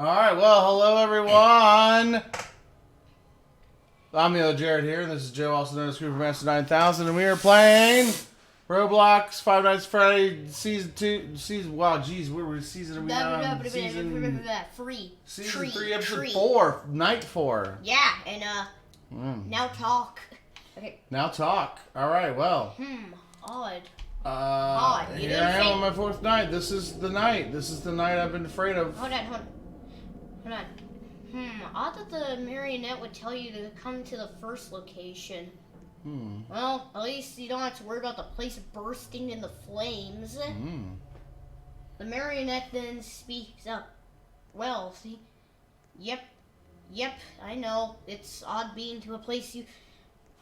Alright, well, hello everyone. I'm TheOtherJared here, and this is Joe, also known as CreeperMaster 9000, and we are playing Roblox, Five Nights at Freddy, Season 2, wow, geez, what season are we on? Season 3, Episode 4, Night 4. Yeah, and, now talk. Okay. Now talk. Alright, well. Odd. Here I am on my 4th night. This is the night. This is the night I've been afraid of. Hold on. Odd that the marionette would tell you to come to the first location. Well, at least you don't have to worry about the place bursting into flames. The marionette then speaks up. Well, see? Yep, I know. It's odd being to a place you...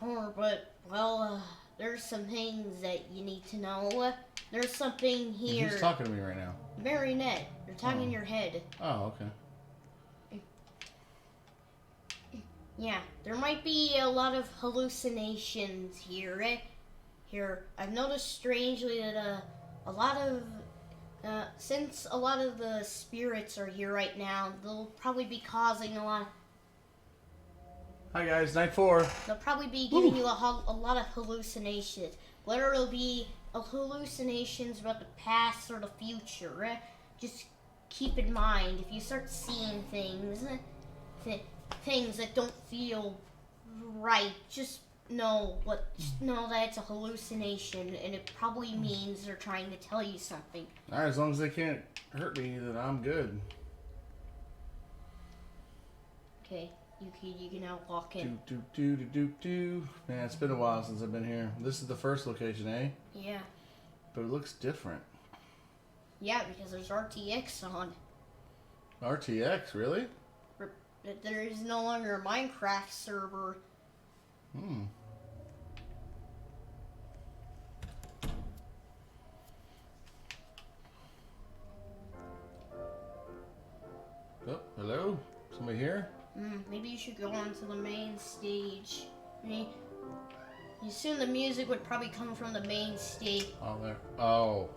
but, well, there's some things that you need to know. There's something here. Who's talking to me right now? Marionette. You're talking in your head. Oh, okay. Yeah, there might be a lot of hallucinations here. I've noticed strangely that a lot of since a lot of the spirits are here right now, they'll probably be causing a lot. Hi guys, night 4. They'll probably be giving you a lot of hallucinations. Whether it'll be hallucinations about the past or the future, just keep in mind if you start seeing things that don't feel right, just know that it's a hallucination, and it probably means they're trying to tell you something. Alright, as long as they can't hurt me, then I'm good. Okay, you can now walk in. Man, it's been a while since I've been here. This is the first location, eh? Yeah. But it looks different. Yeah, because there's RTX on. RTX, really? There is no longer a Minecraft server. Oh, hello? Somebody here? Maybe you should go on to the main stage. You assume the music would probably come from the main stage. Oh, there. Oh.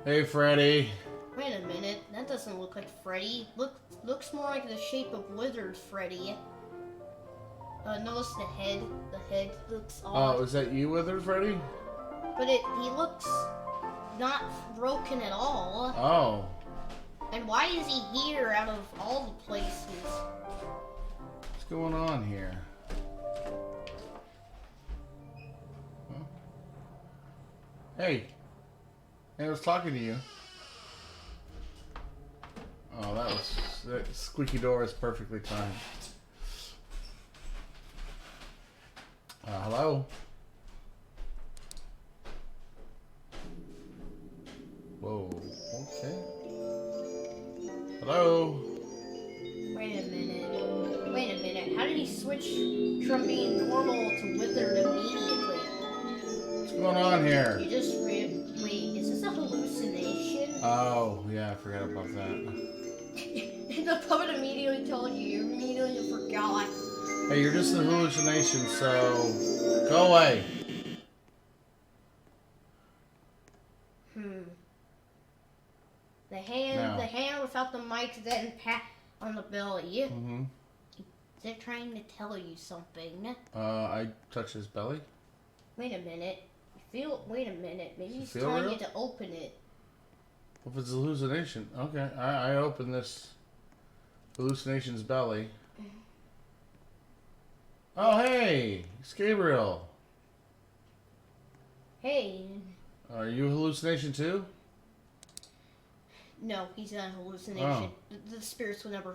Hey, Freddy. Wait a minute, that doesn't look like Freddy. Looks more like the shape of withered Freddy. Notice the head. The head looks odd. Oh, is that you, Withered Freddy? But he looks not broken at all. Oh. And why is he here out of all the places? What's going on here? Huh? Hey. I was talking to you. Oh, that squeaky door is perfectly timed. Hello? Whoa, okay. Hello? Wait a minute. How did he switch from being normal to withered immediately? What's going on here? You just wait, is this a hallucination? Oh, yeah, I forgot about that. The puppet immediately told you. You immediately forgot. Hey, you're just a hallucination, so go away. The hand without the mic then pat on the belly. Is it trying to tell you something? I touch his belly. Wait a minute. Wait a minute. Maybe he's feel telling real? you to open it. Well, if it's a hallucination, okay. I open this hallucination's belly. Oh, hey, it's Gabriel. Hey. Are you a hallucination too? No, he's not a hallucination. Oh. The spirits will never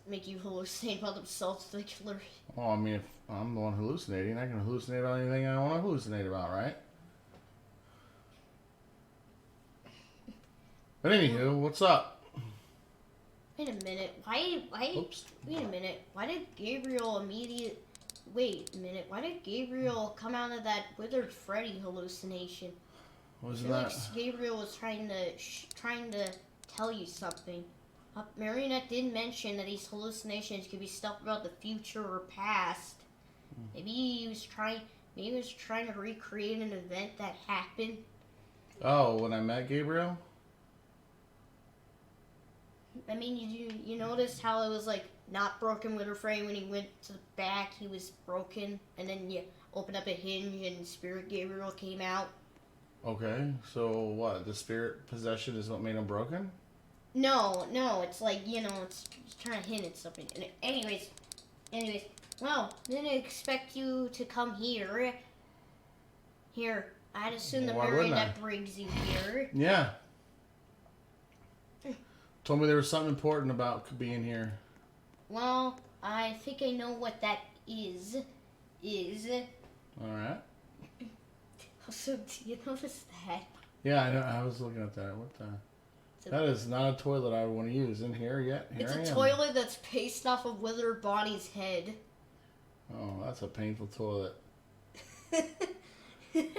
make you hallucinate about themselves. They killer. Well, I mean, if I'm the one hallucinating, I can hallucinate about anything I want to hallucinate about, right? But anywho, what's up? Wait a minute. Oops. Wait a minute. Why did Gabriel Wait a minute. Why did Gabriel come out of that withered Freddy hallucination? Wasn't that? Like Gabriel was trying to tell you something. Marionette did mention that these hallucinations could be stuff about the future or past. Maybe he was trying to recreate an event that happened. Oh, when I met Gabriel? I mean, you noticed how it was like not broken with a frame when he went to the back, he was broken, and then you open up a hinge and Spirit Gabriel came out. Okay, so what? The spirit possession is what made him broken? No, it's like, it's trying to hint at something. Anyways, well, didn't expect you to come here. Here, I'd assume the marionette brings you here. Yeah. Told me there was something important about being here. Well, I think I know what that is. Alright. Also, do you notice that? Yeah, I know. I was looking at that. What the... That is not a toilet I would want to use. In here yet? Here it's a toilet that's pasted off of Withered Bonnie's head. Oh, that's a painful toilet. I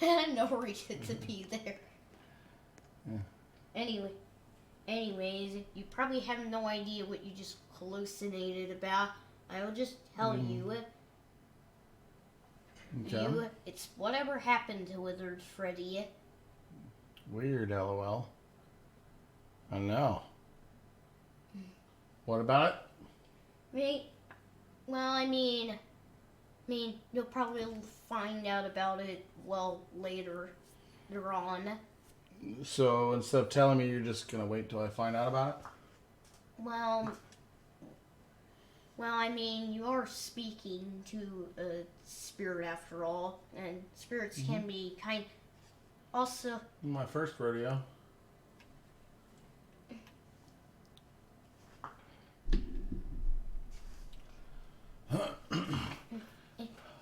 had no reason to be there. Yeah. Anyways, you probably have no idea what you just hallucinated about. I will just tell you. Okay. It's whatever happened to Withered Freddy. Weird, LOL. I know. What about it? Well, I mean, you'll probably find out about it, later on. So, instead of telling me, you're just going to wait till I find out about it? Well, I mean, you are speaking to a spirit after all, and spirits can be also... My first rodeo.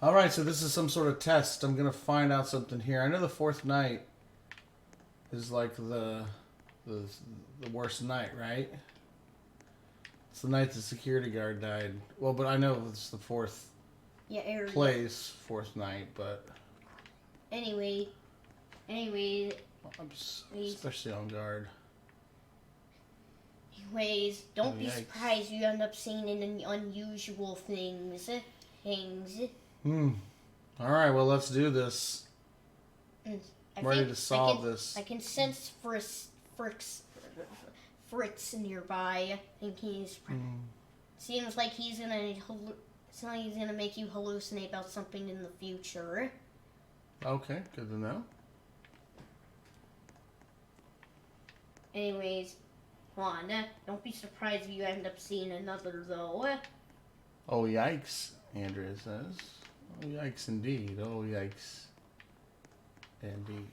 Alright, so this is some sort of test. I'm going to find out something here. I know the fourth night is like the worst night, right? It's the night the security guard died. Well, but I know it's the fourth fourth night, but... Anyway... I'm especially on guard. Anyways, don't be surprised you end up seeing unusual things. Alright, well, let's do this. I'm ready to solve this. I can sense Fritz nearby. I think he's... Seems like he's gonna make you hallucinate about something in the future. Okay, good to know. Anyways, hold on. Don't be surprised if you end up seeing another, though. Oh, yikes, Andrea says. Oh, yikes indeed. Oh, yikes. Indeed.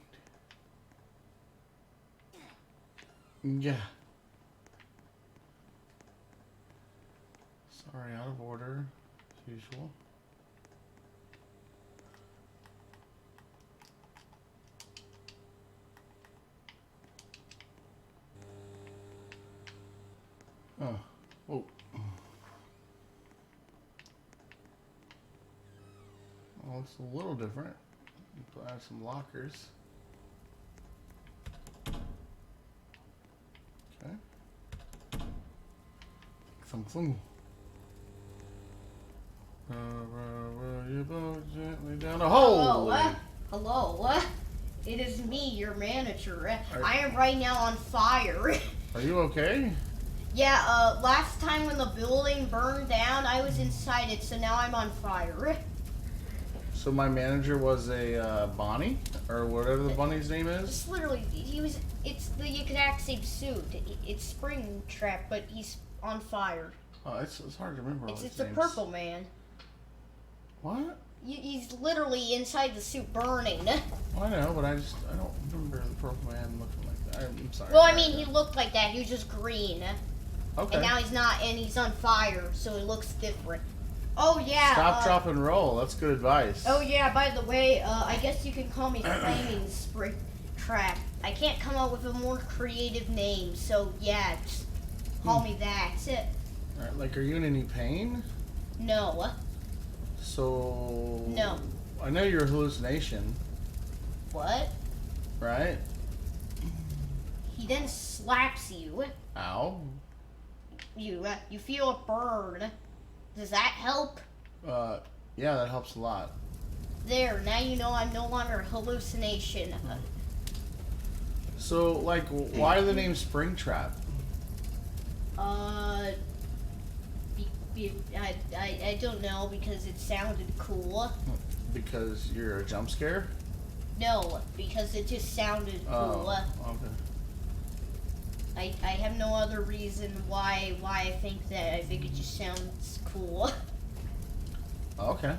Yeah. Sorry, out of order, as usual. Oh. Oh. Well, it's a little different. We'll add some lockers. Okay. Some clue. Row your boat gently down a hole. Hello. It is me, your manager. I am right now on fire. Are you okay? Yeah, last time when the building burned down, I was inside it, so now I'm on fire. So my manager was a Bonnie, or whatever the bunny's name is? It's literally, it's the exact same suit. It's Springtrap, but he's on fire. Oh, it's hard to remember all It's the purple man. What? He's literally inside the suit burning. Well, I know, but I don't remember the purple man looking like that. I'm sorry. Well, I mean, he looked like that. He was just green. Okay. And now he's not, and he's on fire, so it looks different. Oh, yeah. Stop, drop, and roll. That's good advice. Oh, yeah, by the way, I guess you can call me Flaming Springtrap. I can't come up with a more creative name, so yeah, just call me that. All right, like, are you in any pain? No. So... No. I know you're a hallucination. What? Right? He then slaps you. Ow. You feel a burn. Does that help? Yeah, that helps a lot. There, now you know I'm no longer a hallucination. So, like, why the name Springtrap? I don't know, because it sounded cool. Because you're a jump scare? No, because it just sounded cool. Oh, okay. I have no other reason why I think that. I think it just sounds cool. Okay.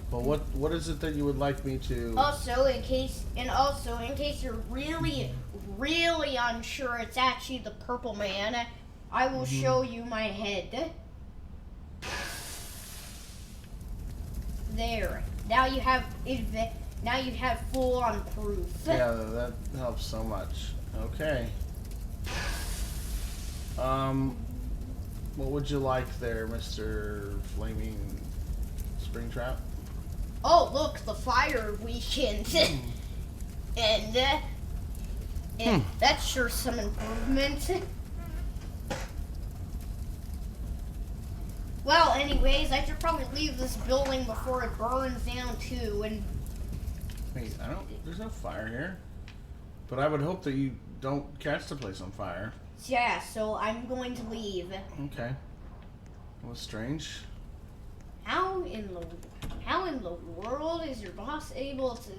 Well, what is it that you would like me to? Also, in case you're really unsure, it's actually the Purple Man. I will show you my head. There. Now you have full-on proof. Yeah, that helps so much. Okay. What would you like there, Mr. Flaming Springtrap? Oh, look, the fire weakened. and that's sure some improvement. Well, anyways, I should probably leave this building before it burns down too. And wait, there's no fire here. But I would hope that you don't catch the place on fire. Yeah, so I'm going to leave. Okay. That was strange. How in the world is your boss able to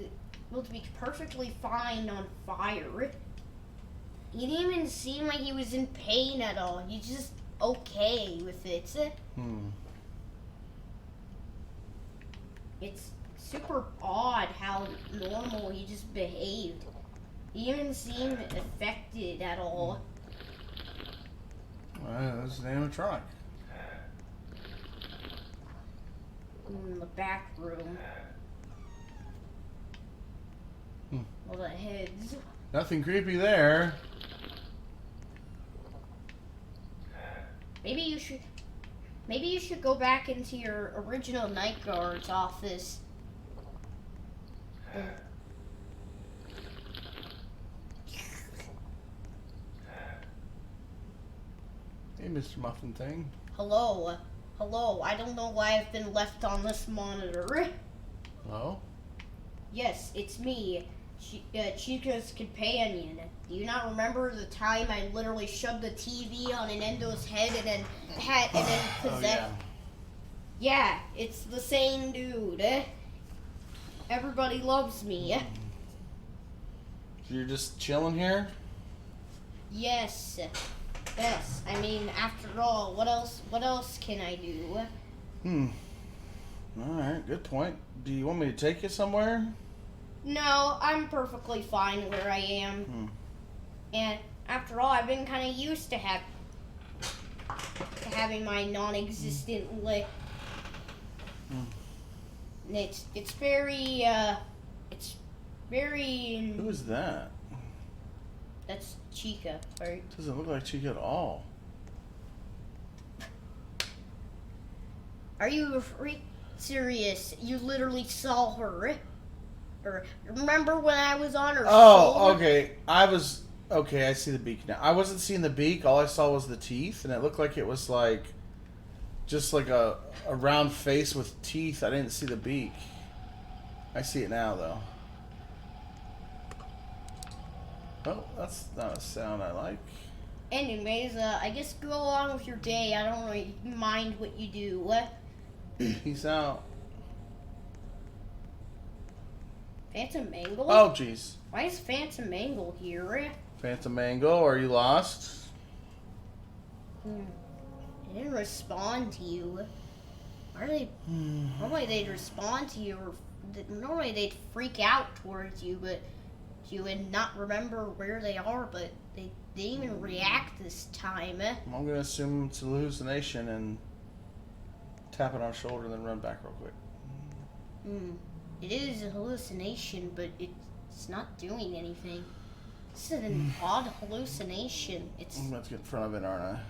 be perfectly fine on fire? He didn't even seem like he was in pain at all. He's just okay with it. It's super odd how normal he just behaved. He didn't seem affected at all. That's the animatronic. In the back room. All the heads. Nothing creepy there. Maybe you should go back into your original night guard's office. Hey, Mr. Muffin Thing. Hello. I don't know why I've been left on this monitor. Hello? Yes, it's me, Chica's companion. Do you not remember the time I literally shoved the TV on an Endo's head and then possessed? Oh, yeah, it's the same dude. Everybody loves me. So you're just chilling here? Yes. I mean, after all, what else can I do? Alright, good point. Do you want me to take you somewhere? No, I'm perfectly fine where I am. And after all, I've been kind of used to having my non-existent lick. And it's very Who is that? That's Chica, right? Doesn't look like Chica at all. Are you serious? You literally saw her. Or remember when I was on her shoulder? Okay. I see the beak now. I wasn't seeing the beak. All I saw was the teeth, and it looked like it was just like a round face with teeth. I didn't see the beak. I see it now, though. Oh, that's not a sound I like. Anyways, I guess go along with your day. I don't really mind what you do. Peace out. Phantom Mangle? Oh, jeez. Why is Phantom Mangle here? Phantom Mangle, are you lost? I didn't respond to you. Normally they'd respond to you, or normally they'd freak out towards you, but you would not remember where they are, but they didn't even react this time. I'm going to assume it's a hallucination and tap it on the shoulder and then run back real quick. It is a hallucination, but it's not doing anything. This is an odd hallucination. I'm going to get in front of it, aren't I?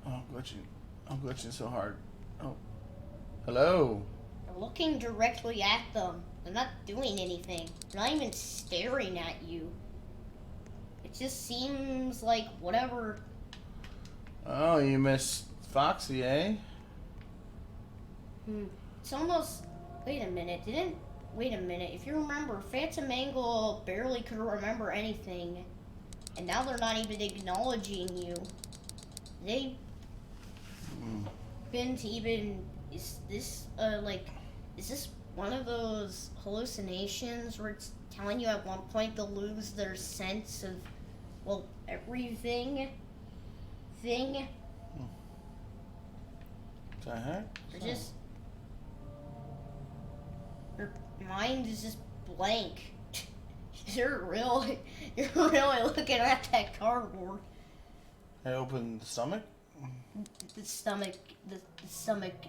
Oh, I'm glitching so hard. Oh. Hello. You're looking directly at them. They're not doing anything. They're not even staring at you. It just seems like whatever. Oh, you miss Foxy, eh? It's almost. Wait a minute. If you remember, Phantom Mangle barely could remember anything. And now they're not even acknowledging you. They been to even, is this one of those hallucinations where it's telling you at one point they'll lose their sense of, well, everything? Thing? The heck? Or just, your mind is just blank. You're really looking at that cardboard. I open the stomach? The stomach.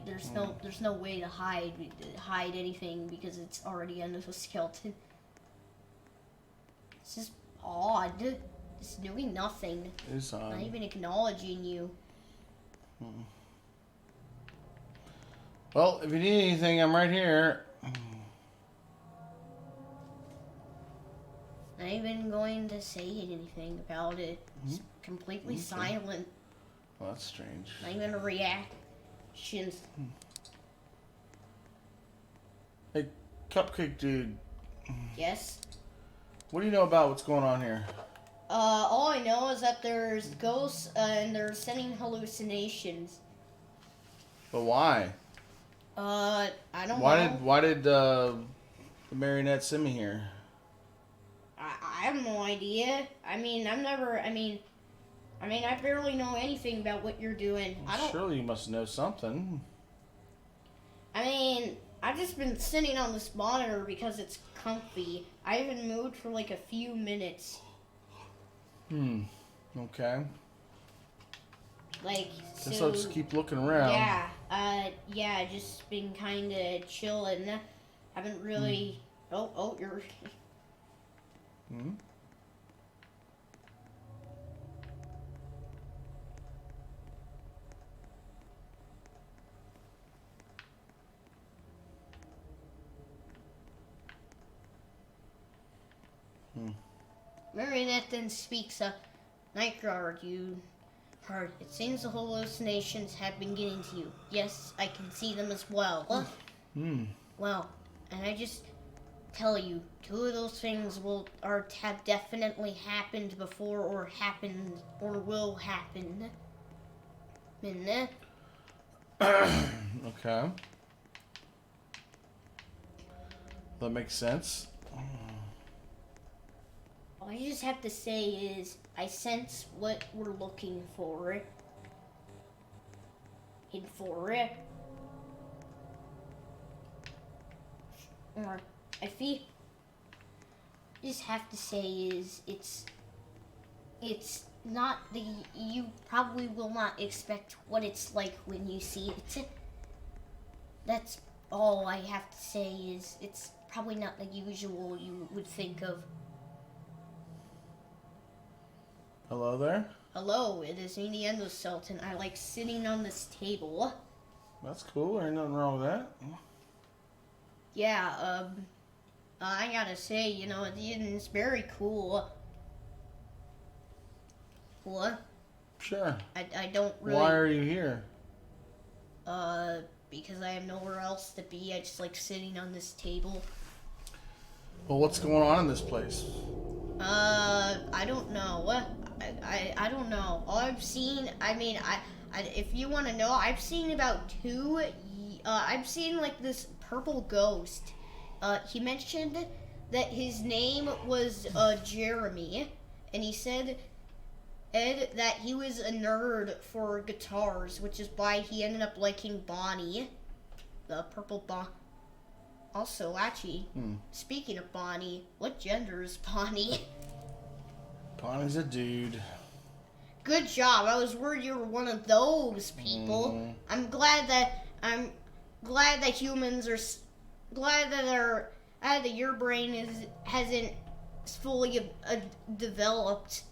There's no way to hide anything because it's already under the skeleton. It's just odd. It's doing nothing. It's odd. Not even acknowledging you. Well, if you need anything, I'm right here. Not even going to say anything about it. It's completely silent. Well, that's strange. Not even a reaction. Hey, Cupcake Dude. Yes? What do you know about what's going on here? All I know is that there's ghosts and they're sending hallucinations. But why? I don't know. Why did the marionette send me here? I have no idea. I barely know anything about what you're doing. Well, surely you must know something. I've just been sitting on this monitor because it's comfy. I haven't moved for like a few minutes. Okay. So, guess I'll just keep looking around. Yeah, just been kind of chilling. Haven't really... Oh, you're... Marionette then speaks up. Night Guard, you heard. It seems the hallucinations have been getting to you. Yes, I can see them as well. Well, and I just tell you, two of those things have definitely happened before, or happened, or will happen. Okay. That makes sense. All you just have to say is, I sense what we're looking for. And for it. Or, I feel... You just have to say is, it's not the... You probably will not expect what it's like when you see it. That's all I have to say is, it's probably not the usual you would think of. Hello there? Hello, it is me, the endoskeleton. I like sitting on this table. That's cool. Ain't nothing wrong with that. Yeah, I gotta say, it's very cool. What? Sure. I don't really... Why are you here? Because I have nowhere else to be. I just like sitting on this table. Well, what's going on in this place? I don't know. I don't know. All I've seen, if you want to know, I've seen about two, I've seen like this purple ghost. He mentioned that his name was, Jeremy, and he said, that he was a nerd for guitars, which is why he ended up liking Bonnie, the purple Bonnie. Also, actually, speaking of Bonnie, what gender is Bonnie? Bonnie's a dude. Good job. I was worried you were one of those people. I'm glad that humans are glad that your brain hasn't fully developed.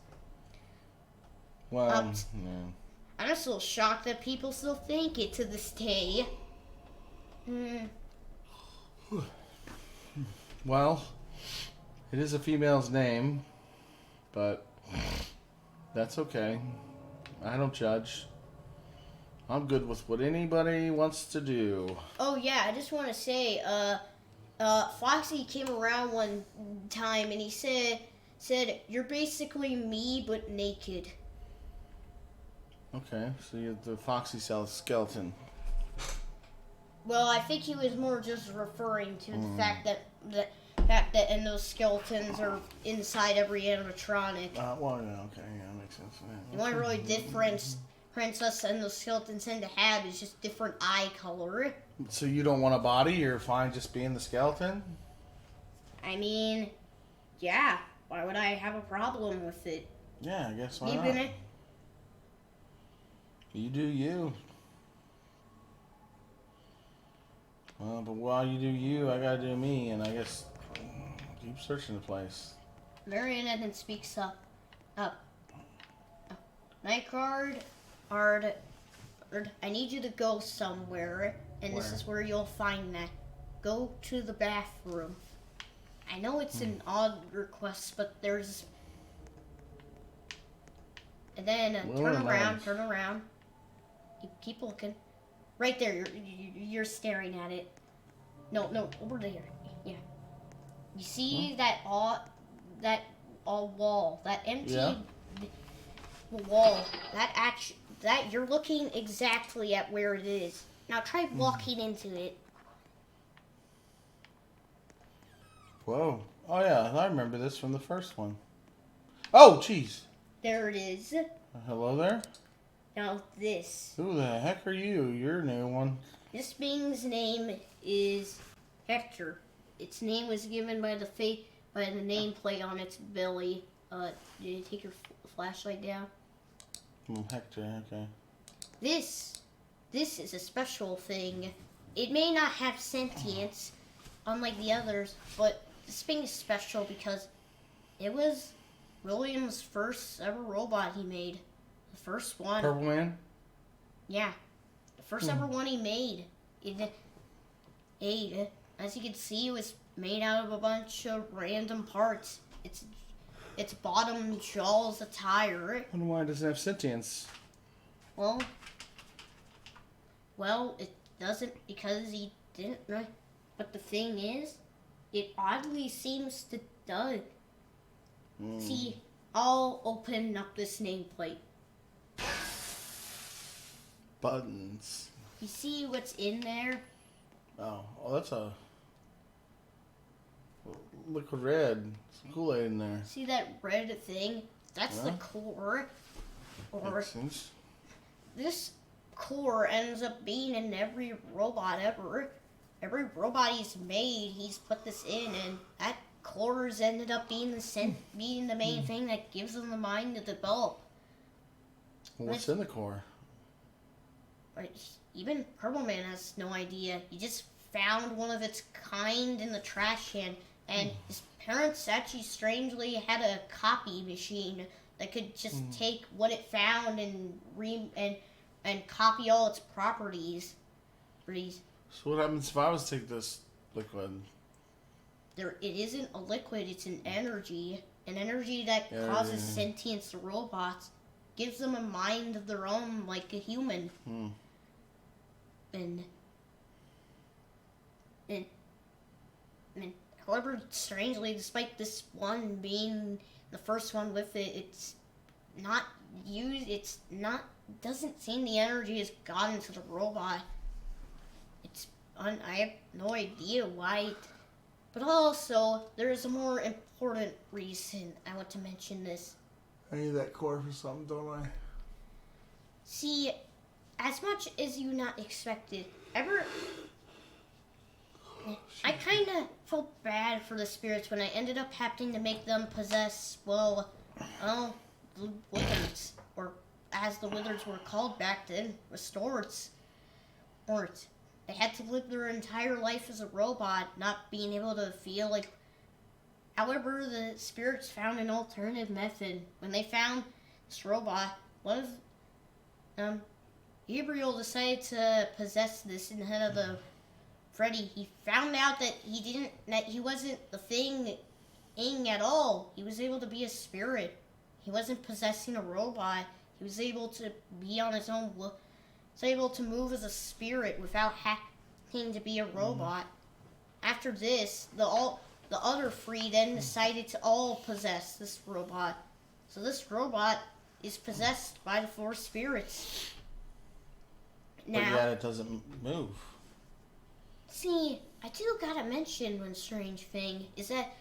Well, I'm just a little shocked that people still think it to this day. Well, it is a female's name, but that's okay. I don't judge. I'm good with what anybody wants to do. Oh yeah, I just want to say, Foxy came around one time and he said said, "You're basically me, but naked." Okay, so you're the Foxy skeleton. Well, I think he was more just referring to the fact that endoskeletons are inside every animatronic. Well, yeah, okay, yeah, that makes sense. Yeah. The only really difference us endoskeletons tend to have is just different eye color. So you don't want a body? You're fine just being the skeleton? I mean, yeah. Why would I have a problem with it? Yeah, I guess why not? You do you. Well, but while you do you, I gotta do me, and I guess keep searching the place. Marionette then speaks up. Night guard, I need you to go somewhere, and this is where you'll find that. Go to the bathroom. I know it's an odd request, but there's... And then turn around. Keep looking. Right there, you're staring at it. No, over there. Yeah. You see that wall, that empty wall, that you're looking exactly at where it is. Now try walking into it. Whoa. Oh yeah, I remember this from the first one. Oh, jeez. There it is. Hello there? Now this. Who the heck are you? You're a new one. This being's name is Hector. Its name was given by the nameplate on its belly. Did you take your flashlight down? Hector, okay. This is a special thing. It may not have sentience, unlike the others, but this thing is special because it was William's first ever robot he made. The first one. Purple Man? Yeah. The first ever one he made. As you can see, it was made out of a bunch of random parts. Its bottom jaw's a tire. And why does it have sentience? Well, it doesn't because he didn't. But the thing is, it oddly seems to does. See, I'll open up this nameplate. Buttons. You see what's in there? Oh, that's a liquid red. Some Kool-Aid in there. See that red thing? That's the core. Or this core ends up being in every robot ever. Every robot he's made, he's put this in, and that core's ended up being the main thing that gives them the mind to develop. What's in the core? Even Purple Man has no idea. He just found one of its kind in the trash can, and his parents actually strangely had a copy machine that could just take what it found and copy all its properties. So what happens if I was to take this liquid? It isn't a liquid, it's an energy. An energy that causes sentience to robots. Gives them a mind of their own like a human. And however, strangely, despite this one being the first one with it, it's not used. Doesn't seem the energy has gotten to the robot. I have no idea why. But also, there is a more important reason I want to mention this. I need that core for something, don't I? See, as much as you not expected, I kind of felt bad for the spirits when I ended up having to make them possess, the wizards, or as the wizards were called back then, restoreds. They had to live their entire life as a robot, not being able to feel like... However, the spirits found an alternative method. When they found this robot, Gabriel decided to possess this instead of the Freddy. He found out that he wasn't the thing at all. He was able to be a spirit. He wasn't possessing a robot. He was able to be on his own. Was able to move as a spirit without having to be a robot. After this, the other three then decided to all possess this robot. So this robot is possessed by the 4 spirits. Now, but yet it doesn't move. See, I do gotta mention one strange thing is that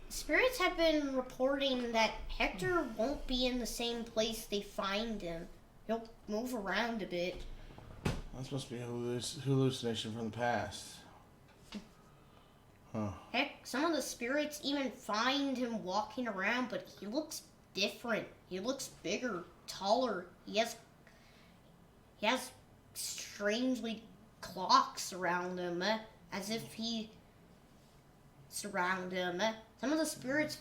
spirits have been reporting that Hector won't be in the same place they find him. He'll move around a bit. That must be a hallucination from the past. Huh. Heck, some of the spirits even find him walking around, but he looks different. He looks bigger, taller. He has strangely clocks around him, as if he surround him. Some of the spirits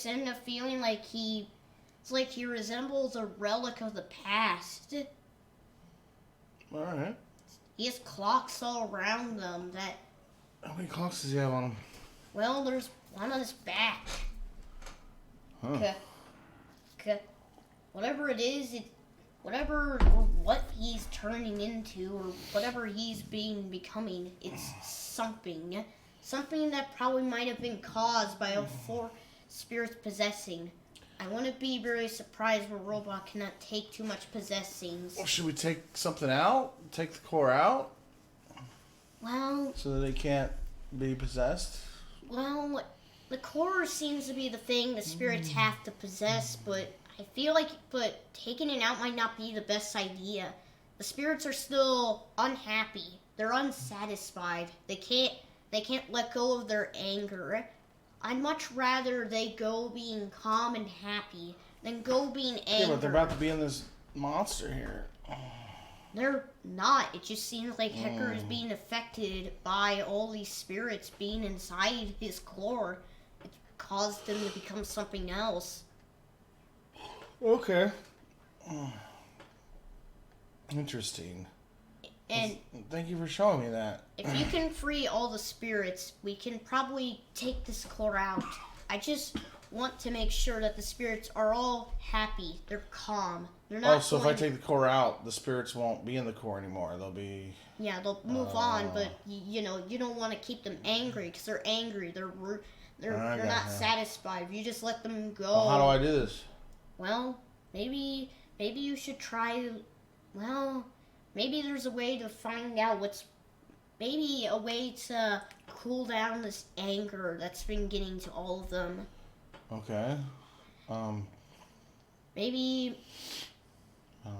end up feeling like it's like he resembles a relic of the past. All right. He has clocks all around them that. How many clocks does he have on him? Well, there's one on his back. Huh. Whatever it is, whatever or what he's turning into or whatever he's becoming, it's something that probably might have been caused by all 4 spirits possessing. I wouldn't be very surprised when a robot cannot take too much possessing. Well, should we take something out? Take the core out? Well, so that they can't be possessed? Well, the core seems to be the thing the spirits have to possess, but I feel like taking it out might not be the best idea. The spirits are still unhappy. They're unsatisfied. They can't let go of their anger. I'd much rather they go being calm and happy than go being angry. Yeah, but they're about to be in this monster here. They're not. It just seems like Hector is being affected by all these spirits being inside his core. It caused him to become something else. Okay. Interesting. And thank you for showing me that. If you can free all the spirits, we can probably take this core out. I just want to make sure that the spirits are all happy. They're calm. They're not. So if I take the core out, the spirits won't be in the core anymore. They'll be. Yeah, they'll move on, but you don't want to keep them angry because they're angry. They're not satisfied. You just let them go. Well, how do I do this? Well, maybe you should try. Well, maybe there's a way to find out maybe a way to cool down this anger that's been getting to all of them. Okay. Maybe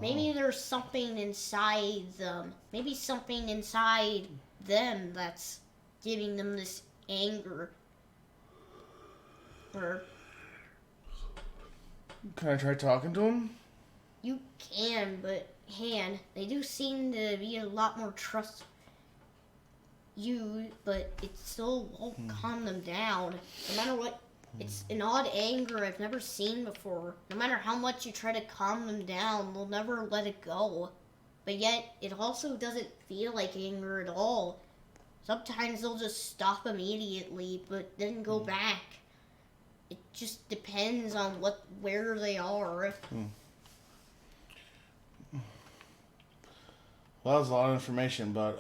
there's something inside them. Maybe something inside them that's giving them this anger. Or can I try talking to him? You can, but they do seem to be a lot more trust you, but it still won't calm them down. No matter what, it's an odd anger I've never seen before. No matter how much you try to calm them down, they'll never let it go. But yet, it also doesn't feel like anger at all. Sometimes they'll just stop immediately, but then go back. It just depends on where they are. Well, that was a lot of information, but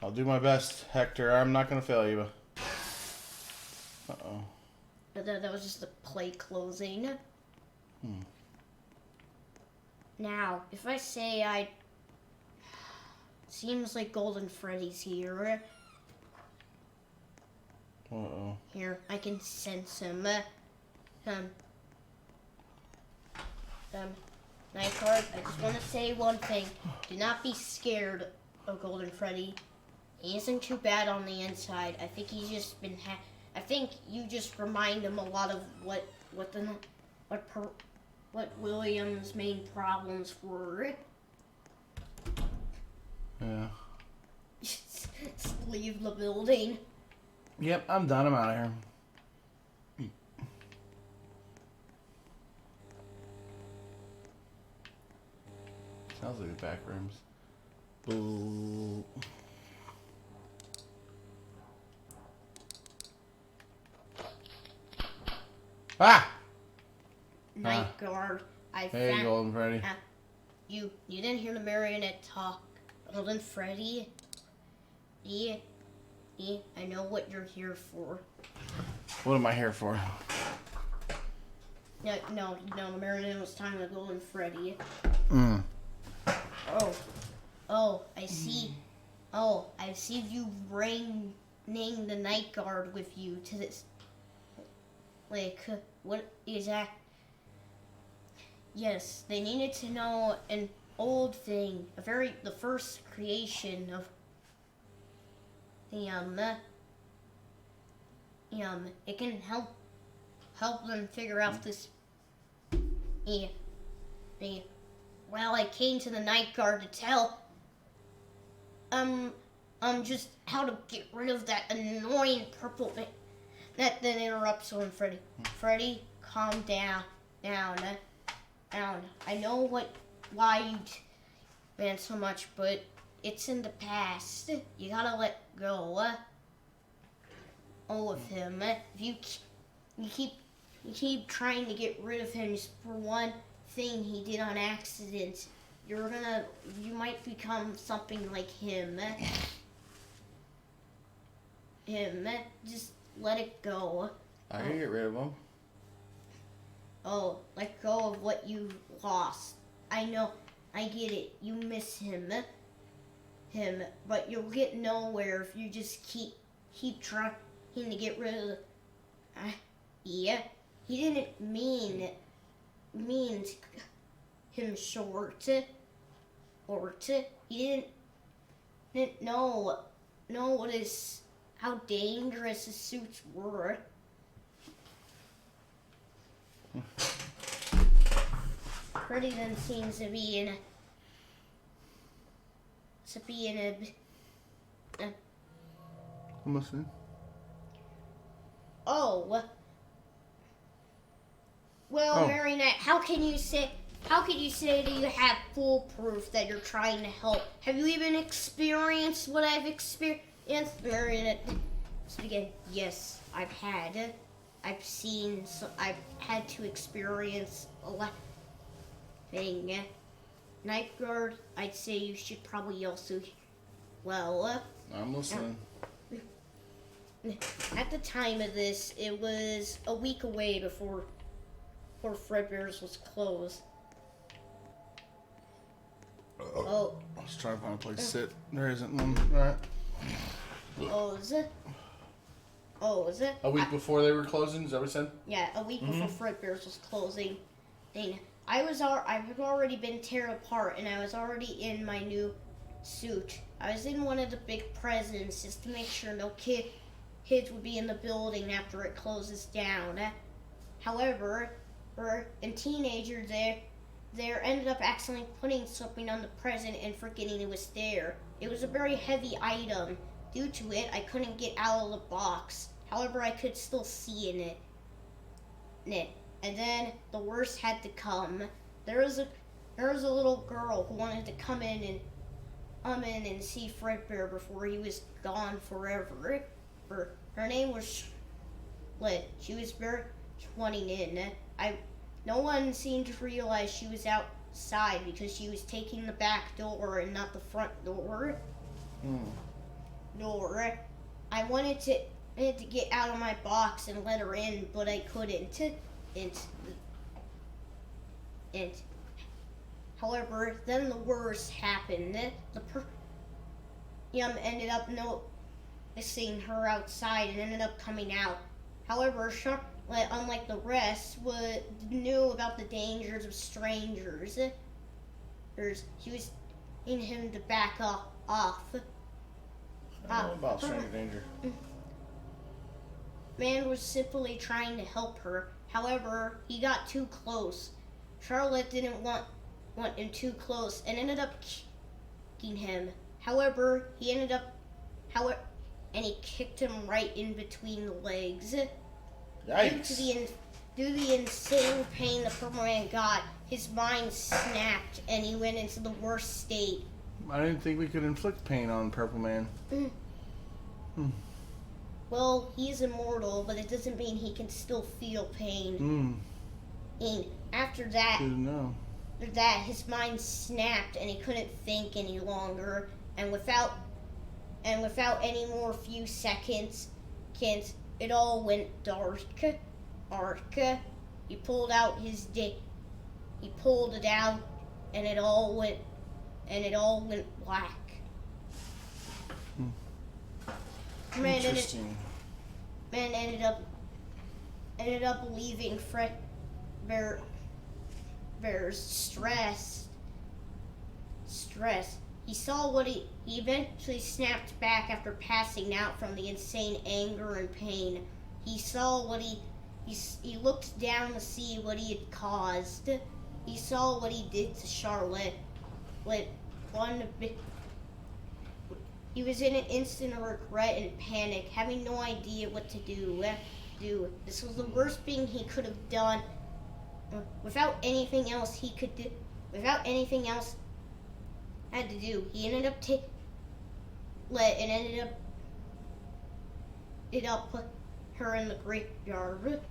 I'll do my best, Hector. I'm not going to fail you. Uh-oh. That was just the play closing. Now, if I say seems like Golden Freddy's here. Uh-oh. Here, I can sense him. Nightcard, I just want to say one thing. Do not be scared of Golden Freddy. He isn't too bad on the inside. I think he's just been I think you just remind him a lot of what William's main problems were. Yeah. Just leave the building. Yep, I'm done. I'm out of here. Sounds like the back rooms. Boo. Ah! Night guard. Hey, Golden Freddy. You didn't hear the marionette talk. Golden Freddy, Yeah, I know what you're here for. What am I here for? No, Marilyn was time to go and Freddy. I see. Oh, I see you bringing the night guard with you to this. Like, what is that? Yes, they needed to know an old thing, the first creation of it can help them figure out this. Well, I came to the night guard to tell just how to get rid of that annoying purple thing. That then interrupts him, Freddy. Freddy, calm down. I know why you been so much, but it's in the past. You gotta let go of him. If you keep trying to get rid of him just for one thing he did on accident, you might become something like him. Just let it go. I can get rid of him. Oh, let go of what you lost. I know, I get it. You miss him, but you'll get nowhere if you just keep trying to get rid of. He didn't mean him short, he didn't know how dangerous his suits were. Freddy then seems to be in a I'm listening. Oh. Well, Marionette, how can you say that you have full proof that you're trying to help? Have you even experienced what I've experienced, Marionette? So again, yes, I've had to experience a lot. Thing. Night Guard, I'd say you should probably also. Well. I'm listening. At the time of this, it was a week away before Fredbear's was closed. Oh. I was trying to find a place to sit. There isn't one. Alright. Oh, is it? A week before they were closing, is that what you said? Yeah, a week before Fredbear's was closing. I had already been torn apart, and I was already in my new suit. I was in one of the big presents just to make sure no kids would be in the building after it closes down. However, a teenager there ended up accidentally putting something on the present and forgetting it was there. It was a very heavy item. Due to it, I couldn't get out of the box. However, I could still see in it. And then the worst had to come. There was a little girl who wanted to come in and see Fredbear before he was gone forever. Her name was Charlotte. She was very wanting in. No one seemed to realize she was outside because she was taking the back door and not the front door. I wanted to get out of my box and let her in, but I couldn't. However, then the worst happened. Ended up noticing her outside and ended up coming out. However, Charlotte, unlike the rest, knew about the dangers of strangers. She was in him to back off. I don't know about stranger danger. Man was simply trying to help her. However, he got too close. Charlotte didn't want him too close and ended up kicking him. However, he kicked him right in between the legs. Yikes. Due to the insane pain the Purple Man got, his mind snapped and he went into the worst state. I didn't think we could inflict pain on Purple Man. Well, he's immortal, but it doesn't mean he can still feel pain. And after that, his mind snapped and he couldn't think any longer. And and without any more few seconds, it all went dark. He pulled out his dick. He pulled it out, and it all went black. Interesting. Man ended up leaving Bear's stressed. He saw what he eventually snapped back after passing out from the insane anger and pain. He saw what he looked down to see what he had caused. He saw what he did to Charlotte. He was in an instant of regret and panic, having no idea what to do. This was the worst thing he could have done. Without anything else had to do, he ended up put her in the graveyard,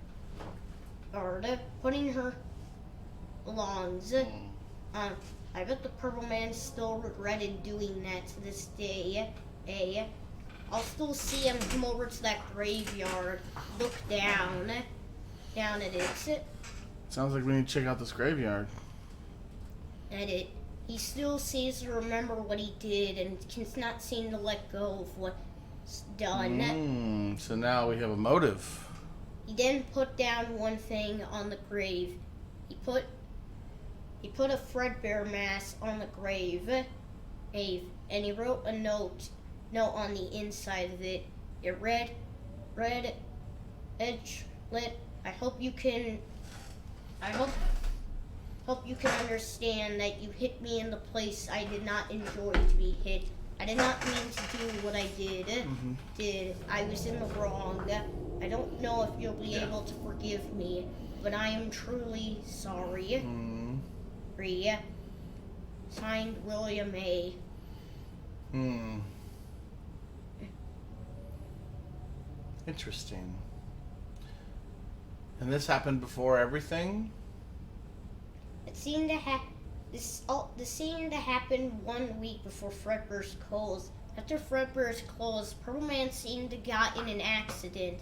putting her belongs. I bet the Purple Man still regretted doing that to this day. I'll still see him come over to that graveyard, look down at it. Sounds like we need to check out this graveyard. He still seems to remember what he did and cannot seem to let go of what's done. So now we have a motive. He then put down one thing on the grave. He put a Fredbear mask on the grave, and he wrote a note on the inside of it. It read, I hope you can understand that you hit me in the place I did not enjoy to be hit. I did not mean to do what I did. I was in the wrong. I don't know if you'll be able to forgive me, but I am truly sorry. Signed, William A. Interesting. And this happened before everything? It seemed to this seemed to happen 1 week before Fredbear's close. After Fredbear's close, Purple Man seemed to got in an accident,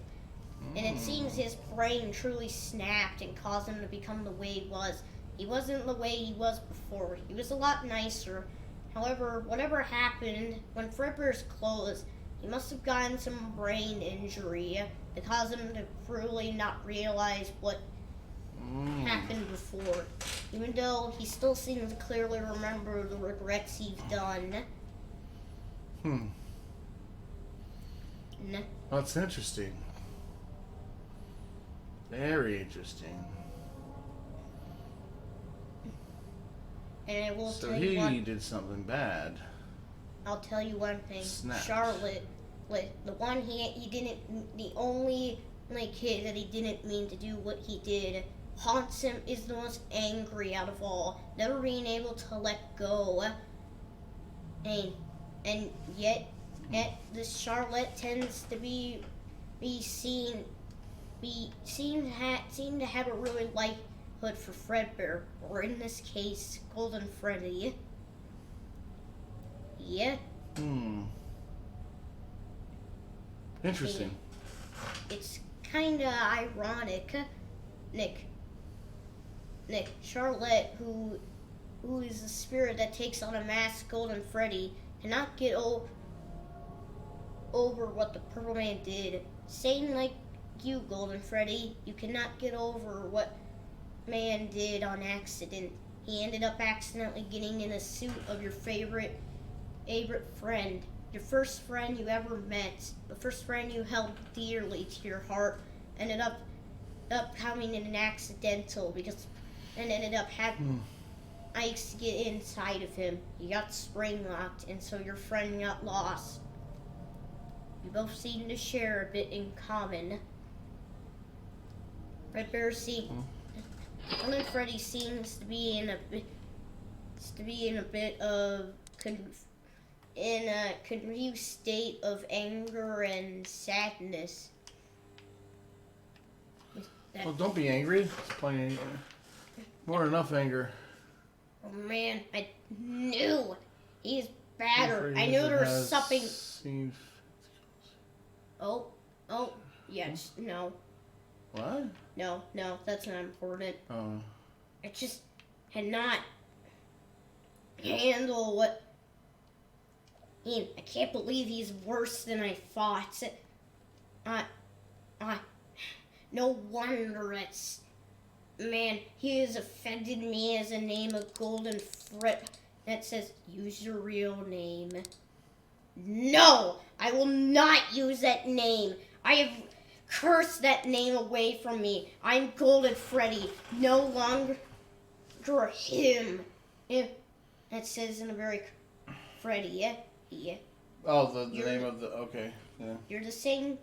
and it seems his brain truly snapped and caused him to become the way he was. He wasn't the way he was before. He was a lot nicer. However, whatever happened, when Fredbear's closed, he must have gotten some brain injury that caused him to truly not realize what happened before. Even though he still seems to clearly remember the regrets he's done. That's interesting. Very interesting. And I will so tell you he did something bad. I'll tell you one thing. Snapped. Charlotte, the only kid that he didn't mean to do what he did, haunts him, is the most angry out of all, never being able to let go. And yet this Charlotte tends to seem to have a really likelihood for Fredbear, or in this case, Golden Freddy. Yeah. Interesting. It's kinda ironic. Nick, Charlotte, who is the spirit that takes on a masked Golden Freddy, cannot get over what the Purple Man did. Same like you, Golden Freddy, you cannot get over what man did on accident. He ended up accidentally getting in a suit of your favorite friend, your first friend you ever met, the first friend you held dearly to your heart, ended up coming in an accidental and ended up having ice get inside of him. He got spring locked, and so your friend got lost. You both seem to share a bit in common. Golden Freddy seems to be in a confused state of anger and sadness. Well, don't be angry. Plenty more than enough anger. Oh man, I knew he's better. I knew there was something. Steve. Oh, yes, no. What? No, that's not important. Oh. I just cannot handle what... I can't believe he's worse than I thought. No wonder it's... Man, he has offended me as a name of Golden Fred that says, use your real name. No! I will not use that name. I have cursed that name away from me. I'm Golden Freddy, no longer him. That says in a very... Freddy, yeah. Oh, the name of the... Okay, yeah. You're the same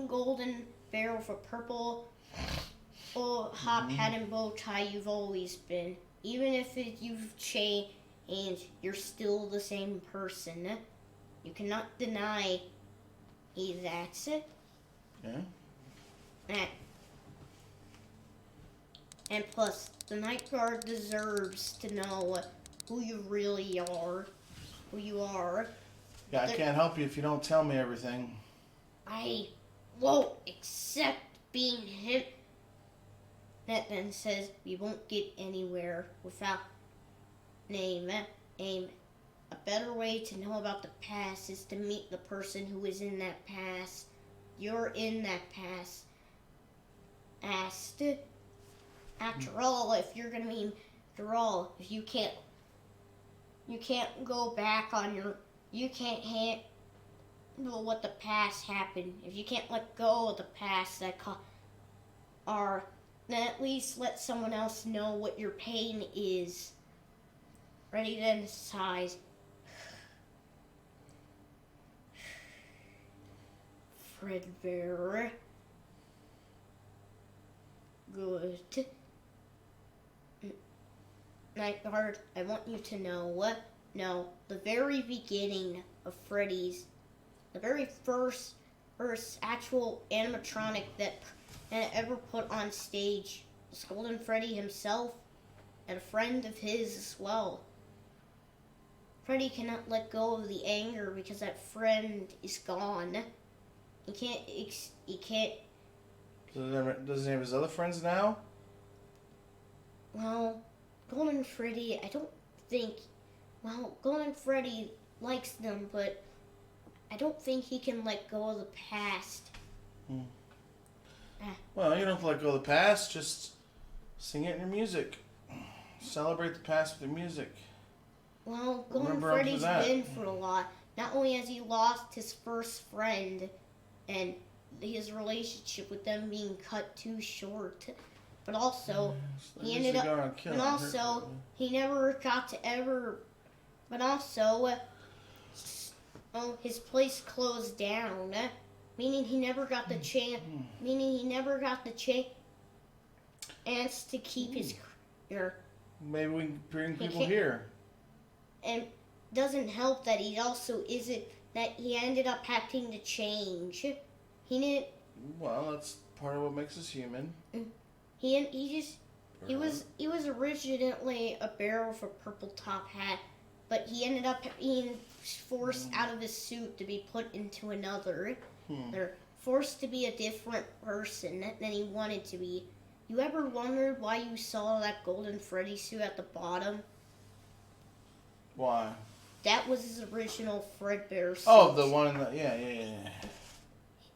golden barrel for purple hop hat and bow tie you've always been. Even if you've changed, you're still the same person. You cannot deny that's it. Yeah. And plus, the Night Guard deserves to know who you really are. Who you are. Yeah, I can't help you if you don't tell me everything. I won't accept being him. That then says we won't get anywhere without name. A better way to know about the past is to meet the person who is in that past. You're in that past. After all, if you're gonna mean, after all, if you can't go back on you can't handle what the past happened. If you can't let go of the past then at least let someone else know what your pain is. Ready then sighs. Fredbear. Good. Night Guard, I want you to know the very beginning of Freddy's, the very first actual animatronic that ever put on stage was Golden Freddy himself and a friend of his as well. Freddy cannot let go of the anger because that friend is gone. He can't. Does he have his other friends now? Well, Golden Freddy, I don't think... Well, Golden Freddy likes them, but I don't think he can let go of the past. Well, you don't have to let go of the past. Just sing it in your music. Celebrate the past with your music. Well, Golden Freddy's been through a lot. Not only has he lost his first friend and his relationship with them being cut too short, but also he ended up, and also he never got to ever, but also his place closed down, meaning he never got the chance, to keep his career. Maybe we can bring people here. And doesn't help that he also isn't, that he ended up having to change. He didn't. Well, that's part of what makes us human. He was originally a barrel with a purple top hat, but he ended up being forced out of his suit to be put into another. They're forced to be a different person than he wanted to be. You ever wondered why you saw that Golden Freddy suit at the bottom? Why? That was his original Fredbear suit. Oh, the one in the... Yeah.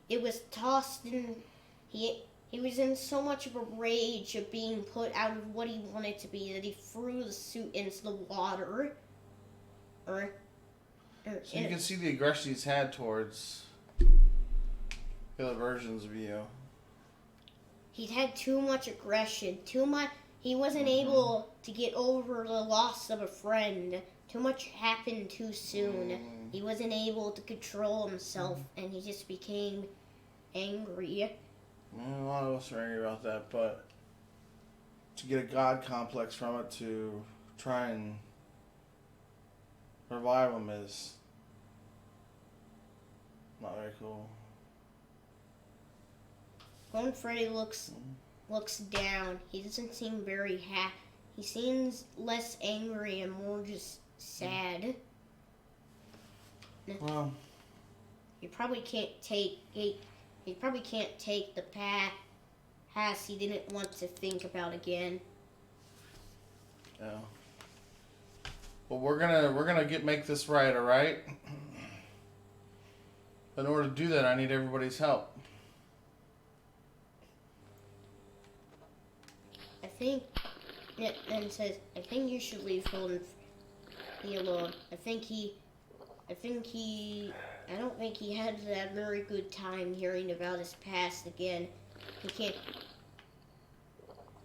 It was tossed in... He was in so much of a rage of being put out of what he wanted to be that he threw the suit into the water. So you can see the aggression he's had towards the other versions of you. He'd had too much aggression. He wasn't able to get over the loss of a friend. Too much happened too soon. He wasn't able to control himself, and he just became angry. A lot of us are angry about that, but to get a god complex from it to try and revive him is not very cool. Golden Freddy looks down. He doesn't seem very happy. He seems less angry and more just sad. Well, he probably can't take the pass he didn't want to think about again. Yeah. Well, we're gonna make this right, all right? In order to do that, I need everybody's help. I think it then says, I think you should leave Golden Freddy alone. I don't think he had that very good time hearing about his past again.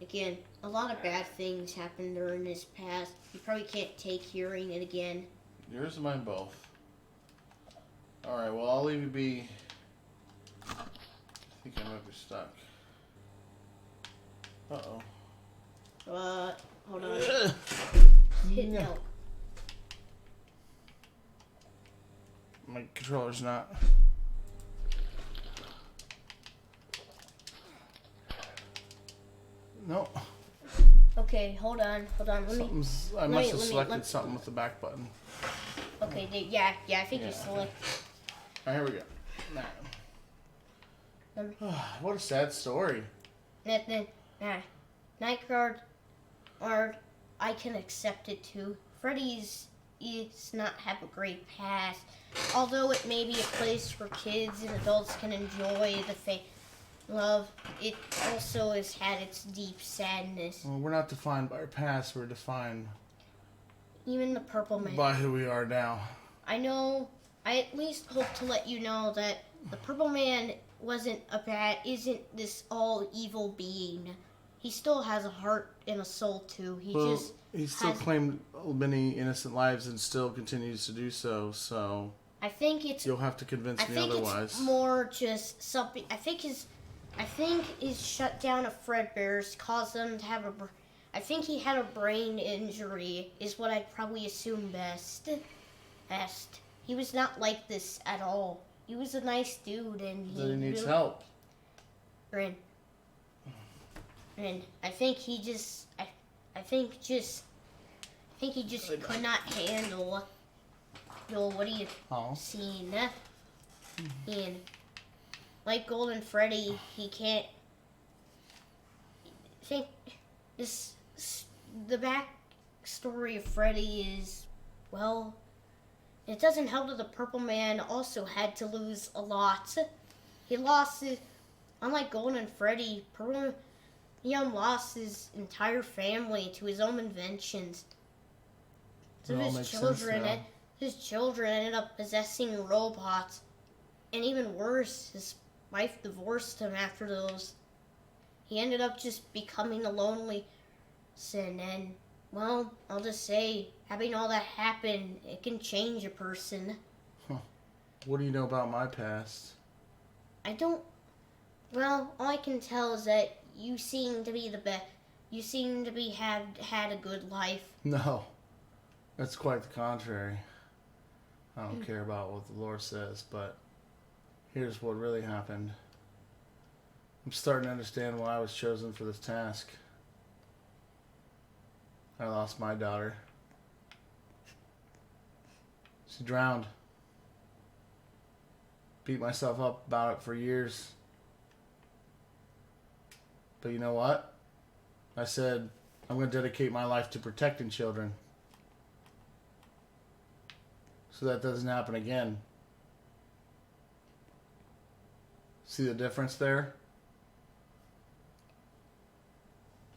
Again, a lot of bad things happened during his past. He probably can't take hearing it again. Yours and mine both. Alright, well, I'll leave you be. I think I might be stuck. Uh-oh. Hold on. Hit no. My controller's not. No. Okay, hold on. I must have selected something with the back button. Okay, yeah, I think you select. Alright, here we go. What a sad story. Nightguard, or I can accept it too. Freddy's not have a great past, although it may be a place where kids and adults can enjoy the love. It also has had its deep sadness. Well, we're not defined by our past. We're defined even the Purple Man by who we are now. I know. I at least hope to let you know that the Purple Man isn't this all evil being. He still has a heart and a soul too. He still claimed many innocent lives and still continues to do so. So I think you'll have to convince me otherwise. It's more just something. I think his shutdown of Fredbear's caused them to have I think he had a brain injury. Is what I'd probably assume best. He was not like this at all. He was a nice dude, and he needs help. And I think he just could not handle what he had seen. And like Golden Freddy, he can't think the backstory of Freddy is, well, it doesn't help that the Purple Man also had to lose a lot. He lost unlike Golden Freddy, Purple Man lost his entire family to his own inventions. So his children ended up possessing robots. And even worse, his wife divorced him after those. He ended up just becoming a lonely person. And, well, I'll just say, having all that happen, it can change a person. Huh. What do you know about my past? Well, all I can tell is that you seem to be the best. You seem to had a good life. No, that's quite the contrary. I don't care about what the Lord says, but here's what really happened. I'm starting to understand why I was chosen for this task. I lost my daughter. She drowned. Beat myself up about it for years. But you know what? I said, I'm going to dedicate my life to protecting children. So that doesn't happen again. See the difference there?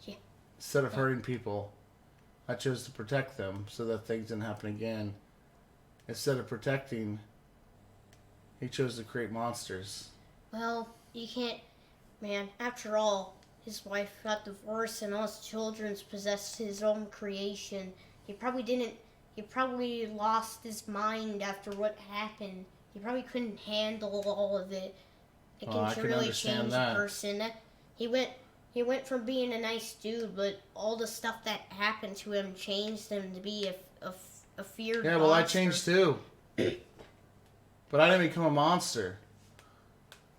Yeah. Instead of hurting people, I chose to protect them so that things didn't happen again. Instead of protecting, he chose to create monsters. Well, you can't, man, after all, his wife got divorced and all his children possessed his own creation. He probably lost his mind after what happened. He probably couldn't handle all of it. It can really change a person. He went from being a nice dude, but all the stuff that happened to him changed him to be a feared monster. Yeah, well, I changed too. But I didn't become a monster.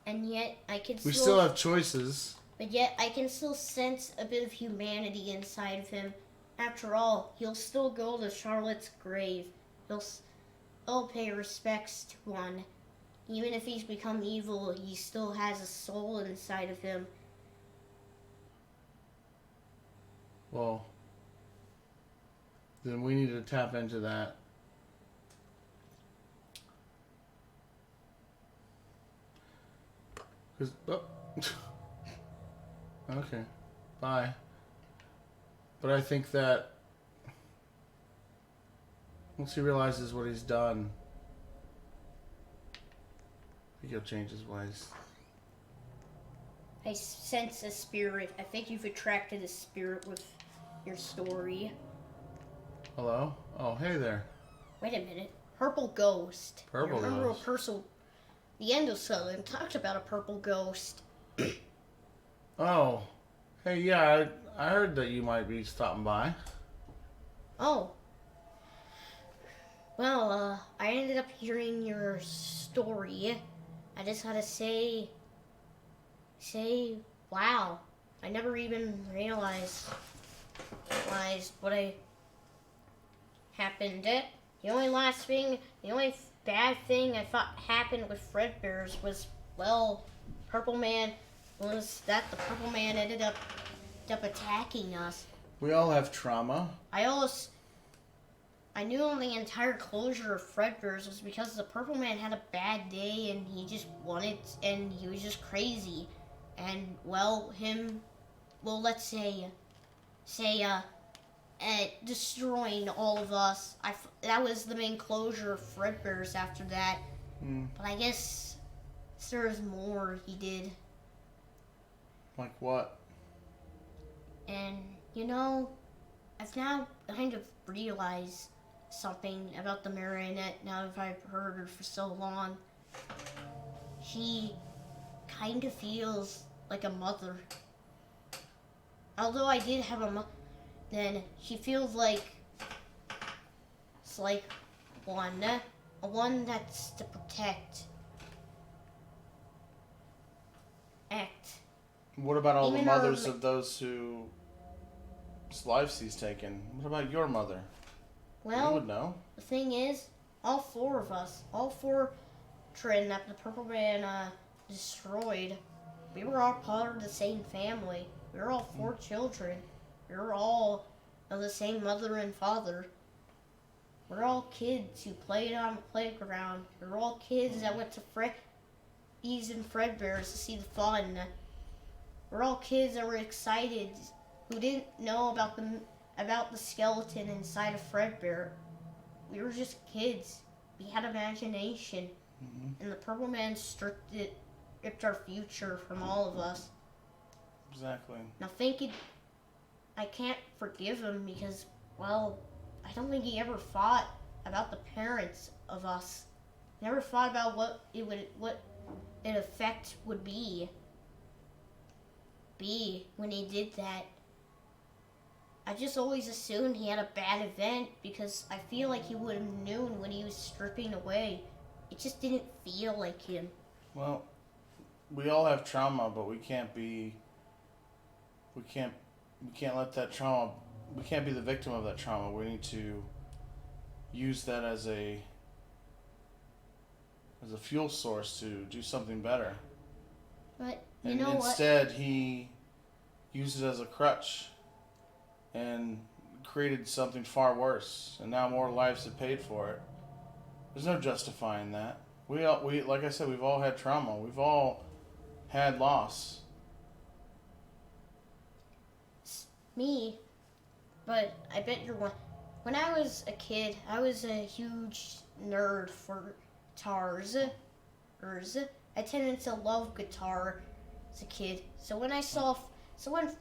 And yet, we still have choices. But yet, I can still sense a bit of humanity inside of him. After all, he'll still go to Charlotte's grave. He'll pay respects to one. even if he's become evil, he still has a soul inside of him. Well, then we need to tap into that. Oh. Okay, bye. But I think that once he realizes what he's done, I think he'll change his ways. I sense a spirit. I think you've attracted a spirit with your story. Hello? Oh, hey there. Wait a minute. Purple ghost. Purple remember ghost. A person. The Endosylum talked about a purple ghost. Oh, hey, yeah, I heard that you might be stopping by. Oh. Well, I ended up hearing your story. I just had to say, wow. I never even realized what happened. The only bad thing I thought happened with Fredbear's was, well, the Purple Man ended up attacking us. We all have trauma. I knew the entire closure of Fredbear's was because the Purple Man had a bad day and he just and he was just crazy. And, let's say, destroying all of us. That was the main closure of Fredbear's after that. But I guess there's more he did. Like what? And, I've now kind of realized something about the marionette now that I've heard her for so long. She kind of feels like a mother. Although I did have a mother, then she feels like it's like one that's to protect. What about all Even the mothers of those whose lives he's taken? What about your mother? Well, you would know. The thing is, all four of us, all four children that the Purple Man destroyed, we were all part of the same family. We were all four children. We were all of the same mother and father. We're all kids who played on the playground. We're all kids that went to Freddy's and Fredbear's to see the fun. We're all kids that were excited, who didn't know about the skeleton inside of Fredbear. We were just kids. We had imagination. And the Purple Man stripped our future from all of us. Exactly. Now I can't forgive him because, well, I don't think he ever thought about the parents of us. Never thought about what an effect would be when he did that. I just always assumed he had a bad event because I feel like he would have known when he was stripping away. It just didn't feel like him. Well, we all have trauma, but we can't let that trauma, we can't be the victim of that trauma. We need to use that as a fuel source to do something better. But instead, he used it as a crutch and created something far worse, and now more lives have paid for it. There's no justifying that. We like I said, we've all had trauma. We've all had loss. Me, but I bet you're one. When I was a kid, I was a huge nerd for guitars. I tended to love guitar as a kid. So when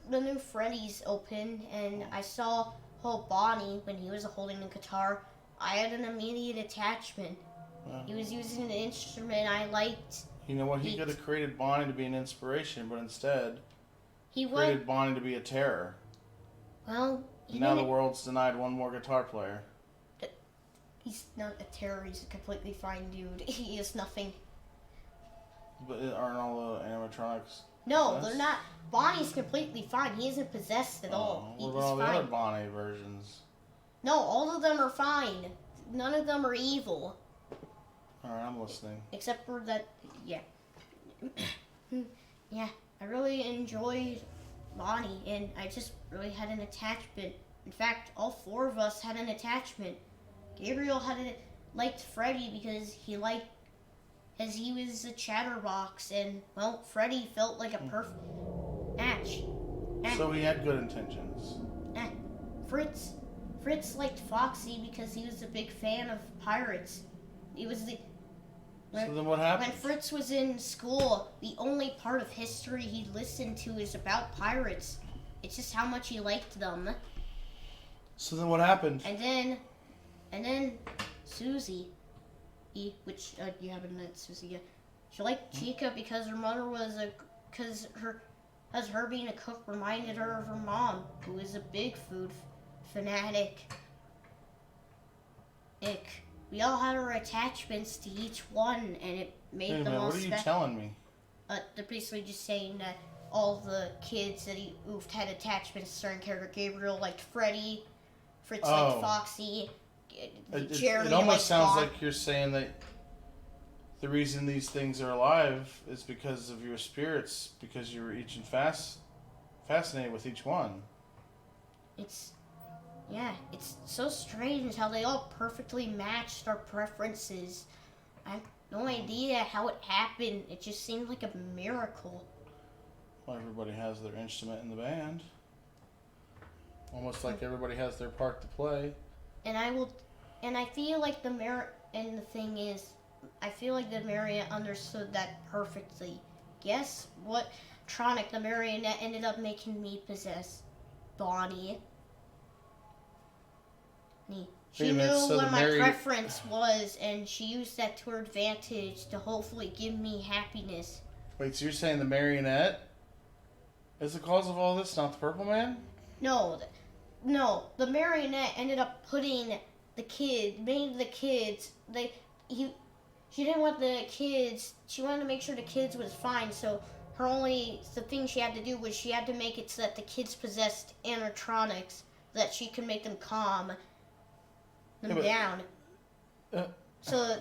the new Freddy's opened and I saw Bonnie when he was holding the guitar, I had an immediate attachment. He was using an instrument I liked. You know what? He could have created Bonnie to be an inspiration, but instead he created Bonnie to be a terror. Well, now the world's denied one more guitar player. He's not a terror. He's a completely fine dude. He is nothing. But aren't all the animatronics? No, they're not. Bonnie's completely fine. He isn't possessed at all. What about all the other Bonnie versions? No, all of them are fine. None of them are evil. Alright, I'm listening. Except for that, yeah. Yeah, I really enjoyed Bonnie, and I just really had an attachment. In fact, all four of us had an attachment. Gabriel liked Freddy because he was a chatterbox, and, well, Freddy felt like a perfect match. So he had good intentions. Fritz liked Foxy because he was a big fan of pirates. He was the... So then what happened? When Fritz was in school, the only part of history he listened to is about pirates. It's just how much he liked them. So then what happened? And then Susie, which you haven't met Susie yet. She liked Chica because her mother was her being a cook reminded her of her mom, who was a big food fanatic. We all had our attachments to each one, and it made them all special. What are you telling me? They're basically just saying that all the kids that he oofed had attachments to a certain character. Gabriel liked Freddy, Fritz liked Foxy, Jeremy it almost liked sounds Bob. like you're saying that the reason these things are alive is because of your spirits, because you were each fascinated with each one. It's so strange how they all perfectly matched our preferences. I have no idea how it happened. It just seemed like a miracle. Well, everybody has their instrument in the band. Almost like everybody has their part to play. And I feel like the thing is, I feel like the marionette understood that perfectly. Guess what Tronic, the marionette, ended up making me possess? Bonnie. She knew what my preference was, and she used that to her advantage to hopefully give me happiness. Wait, so you're saying the marionette is the cause of all this, not the Purple Man? No, the marionette ended up putting the kids, she didn't want the kids, she wanted to make sure the kids was fine, so the thing she had to do was she had to make it so that the kids possessed animatronics, that she could make them calm them down. So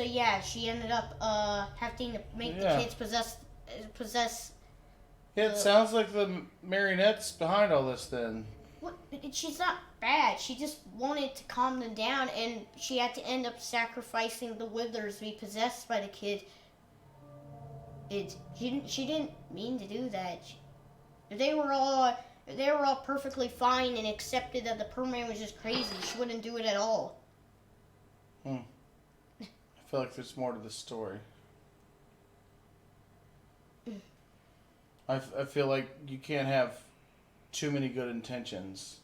yeah, she ended up having to make the kids possess. Yeah, it sounds like the marionette's behind all this then. What? She's not bad. She just wanted to calm them down, and she had to end up sacrificing the Withers to be possessed by the kid. She didn't mean to do that. They were all perfectly fine and accepted that the Purple Man was just crazy. She wouldn't do it at all. I feel like there's more to the story. I feel like you can't have too many good intentions.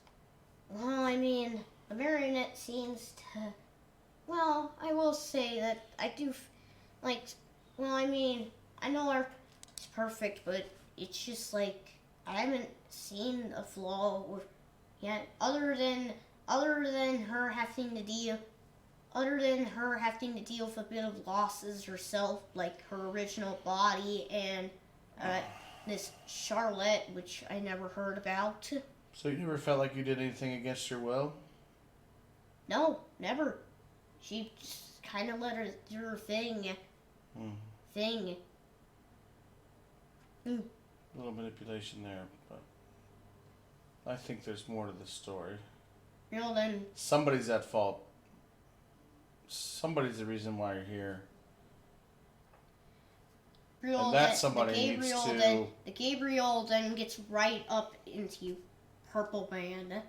Well, I mean, the marionette seems to... Well, I will say that I do... I know it's perfect, but it's just like... I haven't seen a flaw yet, other than her having to deal with a bit of losses herself, like her original body and this Charlotte, which I never heard about. So you never felt like you did anything against your will? No, never. She just kind of let her do her thing. A little manipulation there, but I think there's more to the story. Well, then... Somebody's at fault. Somebody's the reason why you're here. And that somebody needs to... The Gabriel then gets right up into Purple Man.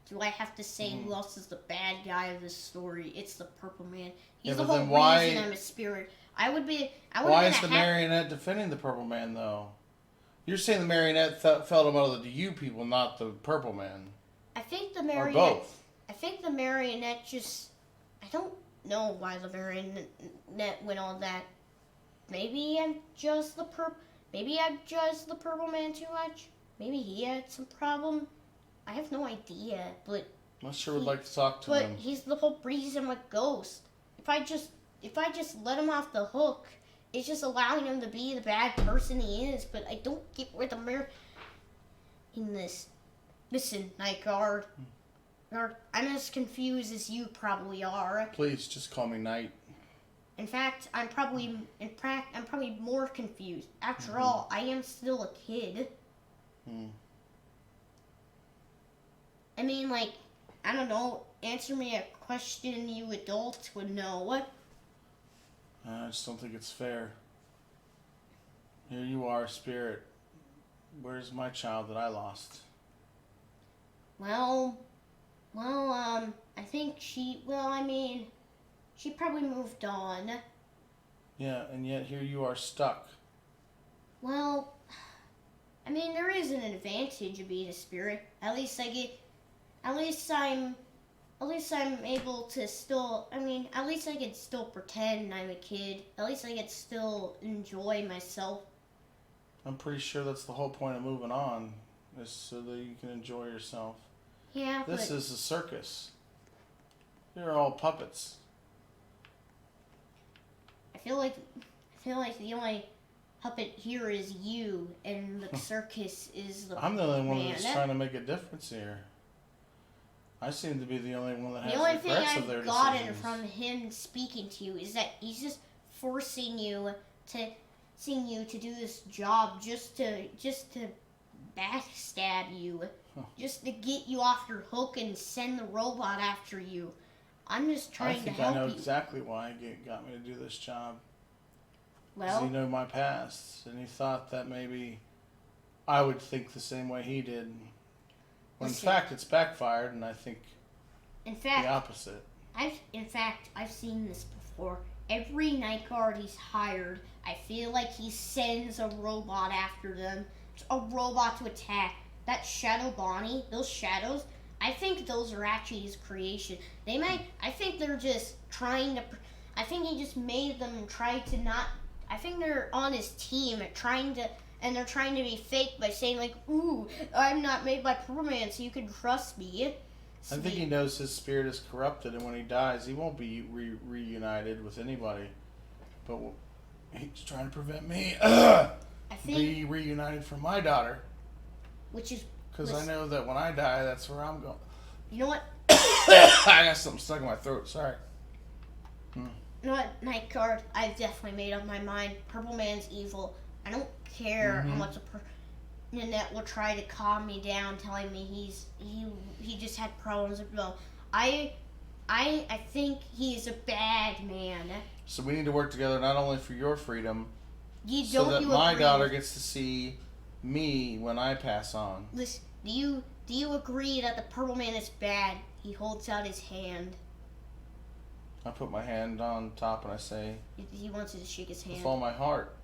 Do I have to say who else is the bad guy of this story? It's the Purple Man. He's the whole reason I'm a spirit. Why is the marionette defending the Purple Man, though? You're saying the marionette felt him out of the you people, not the Purple Man. I think the marionette... Or both. I think the marionette just... I don't know why the marionette went on that. Maybe I'm just the Purple Man too much. Maybe he had some problem. I have no idea, but... I sure would like to talk to him. But he's the whole reason I'm a ghost. If I just let him off the hook, it's just allowing him to be the bad person he is, but I don't get where the in this. Listen, Night Guard. I'm as confused as you probably are. Please, just call me Knight. In fact, I'm probably more confused. After all, I am still a kid. I mean, like, I don't know. Answer me a question you adults would know. I just don't think it's fair. Here you are, Spirit. Where's my child that I lost? Well, I think she probably moved on. Yeah, and yet here you are stuck. Well, I mean, there is an advantage of being a spirit. At least I'm able to still, at least I can still pretend I'm a kid. At least I can still enjoy myself. I'm pretty sure that's the whole point of moving on, is so that you can enjoy yourself. Yeah, This is a circus. You're all puppets. I feel like the only puppet here is you, and the circus is the. I'm the only one that's trying to make a difference here. I seem to be the only one that has regrets of their decisions. The only thing I've gotten from him speaking to you is that he's just forcing you to do this job just to backstab you, just to get you off your hook and send the robot after you. I'm just trying to help you. I think I know exactly why he got me to do this job. Well, he knew my past, and he thought that maybe I would think the same way he did. When in fact, it's backfired, and I think the opposite. I've seen this before. Every night guard he's hired, I feel like he sends a robot after them, a robot to attack. That Shadow Bonnie, those shadows, I think those are actually his creation. I think they're just trying to, I think he just made them try to not, I think they're on his team they're trying to be fake by saying like, ooh, I'm not made by Superman, so you can trust me. I think he knows his spirit is corrupted, and when he dies, he won't be reunited with anybody. But he's trying to prevent me be reunited from my daughter. Because I know that when I die, that's where I'm going. You know what? I got something stuck in my throat. Sorry. You know what, Night Guard? I've definitely made up my mind. Purple Man's evil. I don't care how much Nanette will try to calm me down, telling me he just had problems. No, I think he's a bad man. So we need to work together not only for your freedom, so that my daughter gets to see me when I pass on. Listen, do you agree that the Purple Man is bad? He holds out his hand. I put my hand on top and I say, he wants you to shake his hand. With all my heart.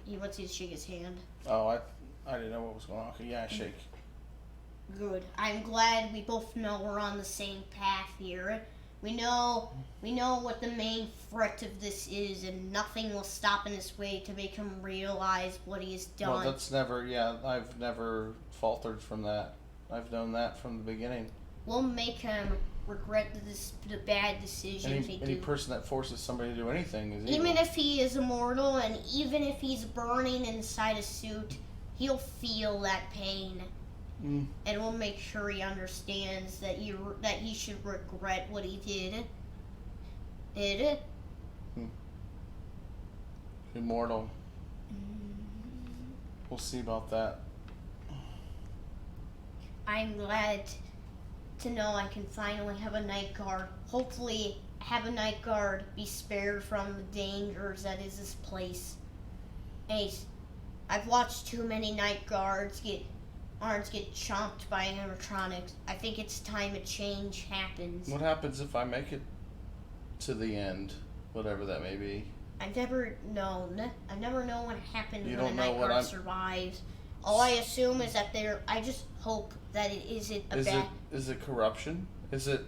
He wants you to shake his hand. Oh, I didn't know what was going on. Okay, yeah, I shake. Good. I'm glad we both know we're on the same path here. We know what the main threat of this is, and nothing will stop in his way to make him realize what he has done. Well, I've never faltered from that. I've known that from the beginning. We'll make him regret the bad decisions Any person that forces somebody to do anything is evil. Even if he is immortal, and even if he's burning inside a suit, he'll feel that pain. And we'll make sure he understands that he should regret what he did. Immortal. We'll see about that. I'm glad to know I can finally have a night guard. Hopefully have a night guard be spared from the dangers that is this place. I've watched too many night guards get chomped by animatronics. I think it's time a change happens. What happens if I make it to the end, whatever that may be? I've never known what happens when a night guard survives. All I assume is that I just hope that it isn't a bad... Is it corruption? Is it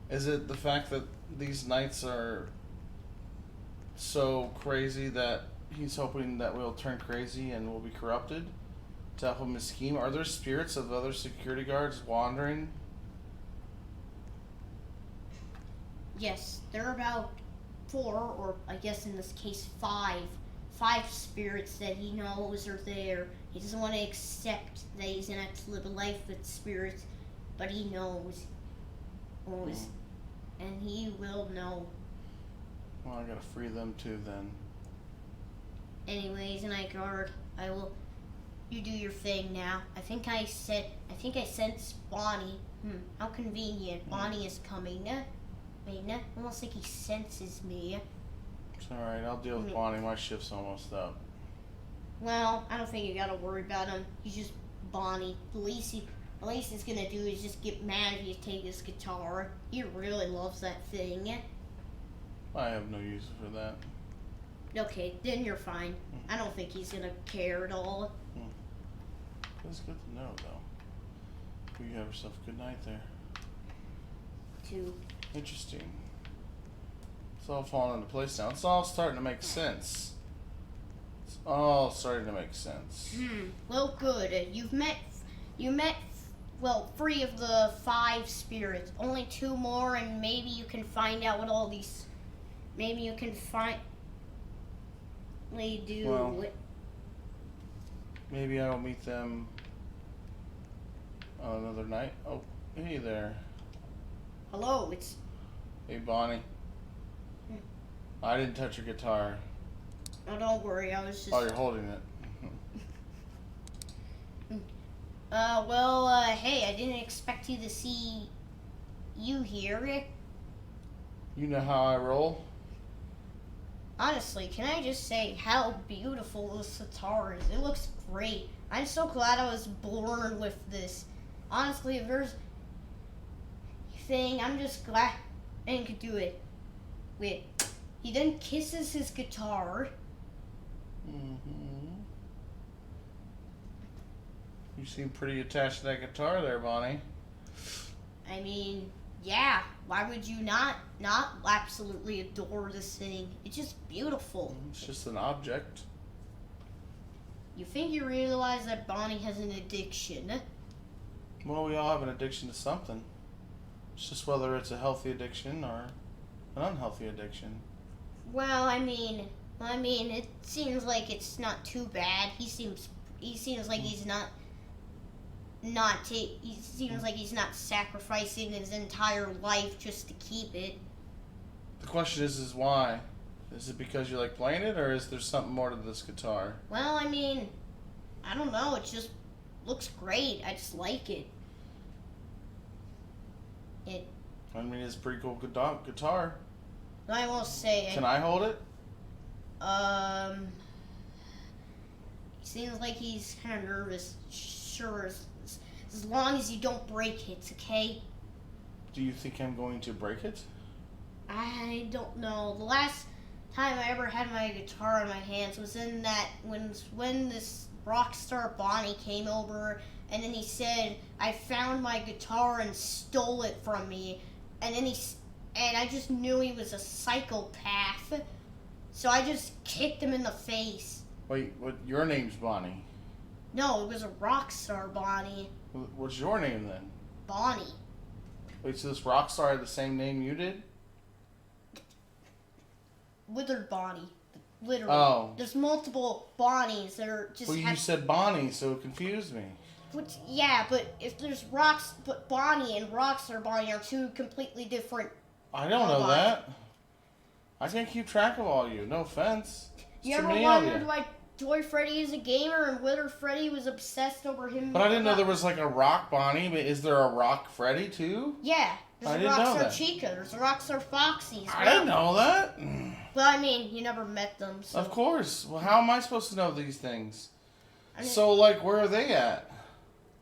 the fact that these knights are so crazy that he's hoping that we'll turn crazy and we'll be corrupted to help him scheme? Are there spirits of other security guards wandering? Yes, there are about 4, or I guess in this case 5 spirits that he knows are there. He doesn't want to accept that he's gonna have to live a life with spirits, but he knows. And he will know. Well, I gotta free them too then. Anyways, Night Guard, I will. You do your thing now. I think I sense Bonnie. How convenient. Bonnie is coming. Wait, almost like he senses me. It's alright, I'll deal with Bonnie. My shift's almost up. Well, I don't think you gotta worry about him. He's just Bonnie. The least he's gonna do is just get mad if you take his guitar. He really loves that thing. I have no use for that. Okay, then you're fine. I don't think he's gonna care at all. That's good to know, though. You have yourself a good night there. Too. Interesting. It's all falling into place now. It's all starting to make sense. It's all starting to make sense. Well, good. You met, well, 3 of the 5 spirits. Only 2 more, and maybe you can find out what all these, maybe you can finally do. Well, maybe I'll meet them on another night. Oh, hey there. Hello, it's... Hey, Bonnie. I didn't touch your guitar. Oh, don't worry, I was just... Oh, you're holding it. Hey, I didn't expect you to see you here. You know how I roll? Honestly, can I just say how beautiful this guitar is? It looks great. I'm so glad I was born with this. Honestly, if there's thing, I'm just glad I could do it. Wait, he then kisses his guitar. You seem pretty attached to that guitar there, Bonnie. I mean, yeah, why would you not absolutely adore this thing? It's just beautiful. It's just an object. You think you realize that Bonnie has an addiction? Well, we all have an addiction to something. It's just whether it's a healthy addiction or an unhealthy addiction. Well, I mean, it seems like it's not too bad. He seems like he's he seems like he's not sacrificing his entire life just to keep it. The question is why? Is it because you like playing it, or is there something more to this guitar? Well, I mean, I don't know. It just looks great. I just like it. I mean, it's a pretty cool guitar. I will say. Can I hold it? Seems like he's kind of nervous. Sure, as long as you don't break it, okay? Do you think I'm going to break it? I don't know. The last time I ever had my guitar in my hands was in that when this rock star Bonnie came over, and then he said, "I found my guitar and stole it from me," and then I just knew he was a psychopath, so I just kicked him in the face. Wait, what? Your name's Bonnie? No, it was a rock star Bonnie. What's your name then? Bonnie. Wait, so this rock star had the same name you did? Withered Bonnie. Literally. Oh. There's multiple Bonnies that are just... Well, you said Bonnie, so it confused me. Yeah, but if there's but Bonnie and Rockstar Bonnie are 2 completely different... I don't know that. I can't keep track of all you. No offense. You ever wondered why Toy Freddy is a gamer and Withered Freddy was obsessed over him? But I didn't know there was like a rock Bonnie, but is there a rock Freddy too? Yeah. There's a Rockstar Chica, there's a Rockstar Foxy. I didn't know that. But I mean, you never met them, so... Of course. Well, how am I supposed to know these things? So, like, where are they at?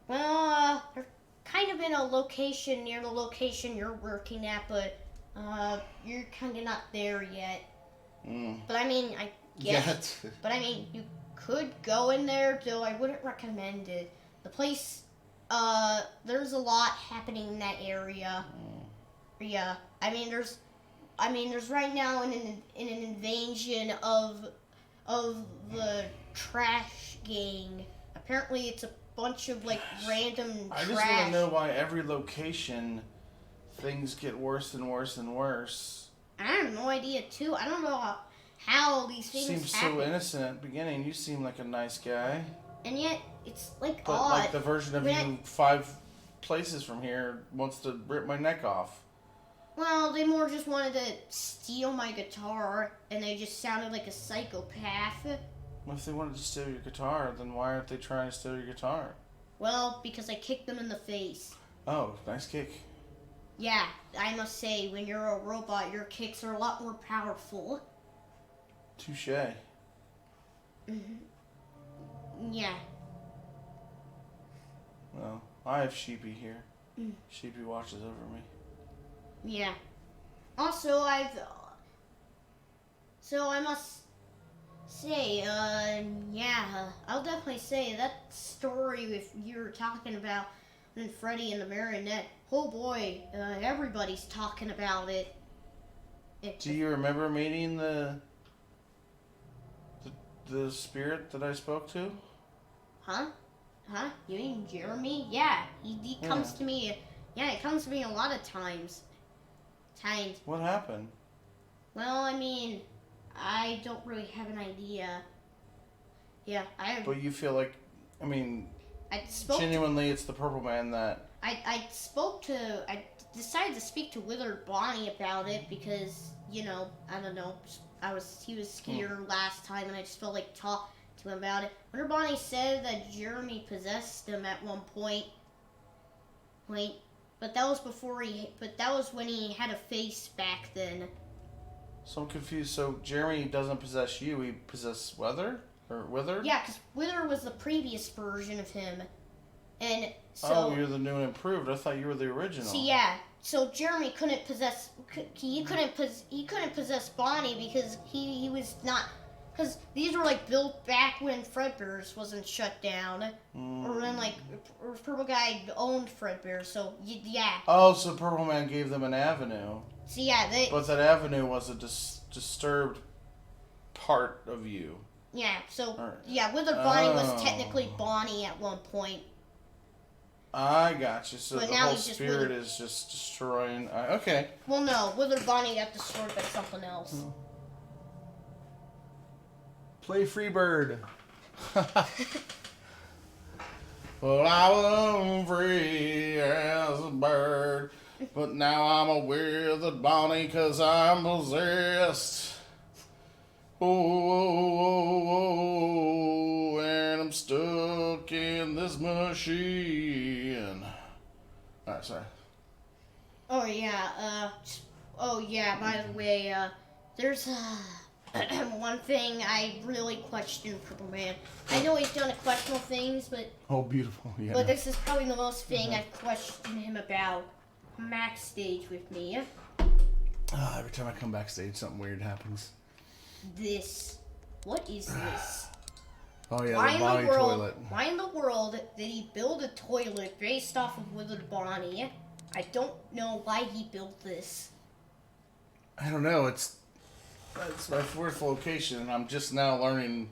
Well, they're kind of in a location near the location you're working at, but you're kind of not there yet. But I mean, I guess... But I mean, you could go in there, though I wouldn't recommend it. The place... there's a lot happening in that area. Yeah, I mean, there's right now an invasion of the trash gang. Apparently, it's a bunch of like random trash. I just want to know why every location things get worse and worse and worse. I have no idea too. I don't know how these things Seems happen. so innocent at the beginning. You seem like a nice guy. And yet, it's like but odd. Like the version of you 5 places from here wants to rip my neck off. Well, they more just wanted to steal my guitar, and they just sounded like a psychopath. Well, if they wanted to steal your guitar, then why aren't they trying to steal your guitar? Well, because I kicked them in the face. Oh, nice kick. Yeah, I must say, when you're a robot, your kicks are a lot more powerful. Touche. Yeah. Well, I have Sheepy here. Sheepy watches over me. Yeah. Also, So I must say, yeah, I'll definitely say that story if you were talking about when Freddy and the marionette, oh boy, everybody's talking about it. Do you remember meeting the spirit that I spoke to? Huh? You mean Jeremy? Yeah, he comes to me. Yeah, he comes to me a lot of times. What happened? Well, I mean, I don't really have an idea. Yeah, But you feel like, I mean, genuinely, it's the Purple Man that... I decided to speak to Withered Bonnie about it because, you know, I don't know, he was scared last time and I just felt like talk to him about it. Withered Bonnie said that Jeremy possessed him at one point. Wait, but that was when he had a face back then. So I'm confused. So Jeremy doesn't possess you, he possesses Wither? Or Wither? Yeah, because Wither was the previous version of him. And so... Oh, you're the new and improved. I thought you were the original. See, yeah. So Jeremy couldn't possess... He couldn't possess Bonnie because he was not... Because these were, like, built back when Fredbear's wasn't shut down. Or when, like, Purple Guy owned Fredbear, so, yeah. Oh, so Purple Man gave them an avenue. So, yeah, But that avenue was a disturbed part of you. Yeah, so, yeah, Withered Bonnie was technically Bonnie at one point. I got you. So but the whole spirit is just destroying... okay. Well, no, Withered Bonnie got destroyed by something else. Play Freebird. Well, I was free as a bird, but now I'm a withered Bonnie because I'm possessed. Oh, and I'm stuck in this machine. Alright, sorry. Oh, yeah, by the way, there's, one thing I really question Purple Man. I know he's done questionable things, but... Oh, beautiful, yeah. But this is probably the most thing I've questioned him about. Backstage with me. Every time I come backstage, something weird happens. What is this? Oh, yeah, the Bonnie toilet. Why in the world did he build a toilet based off of Withered Bonnie? I don't know why he built this. I don't know, it's my fourth location, and I'm just now learning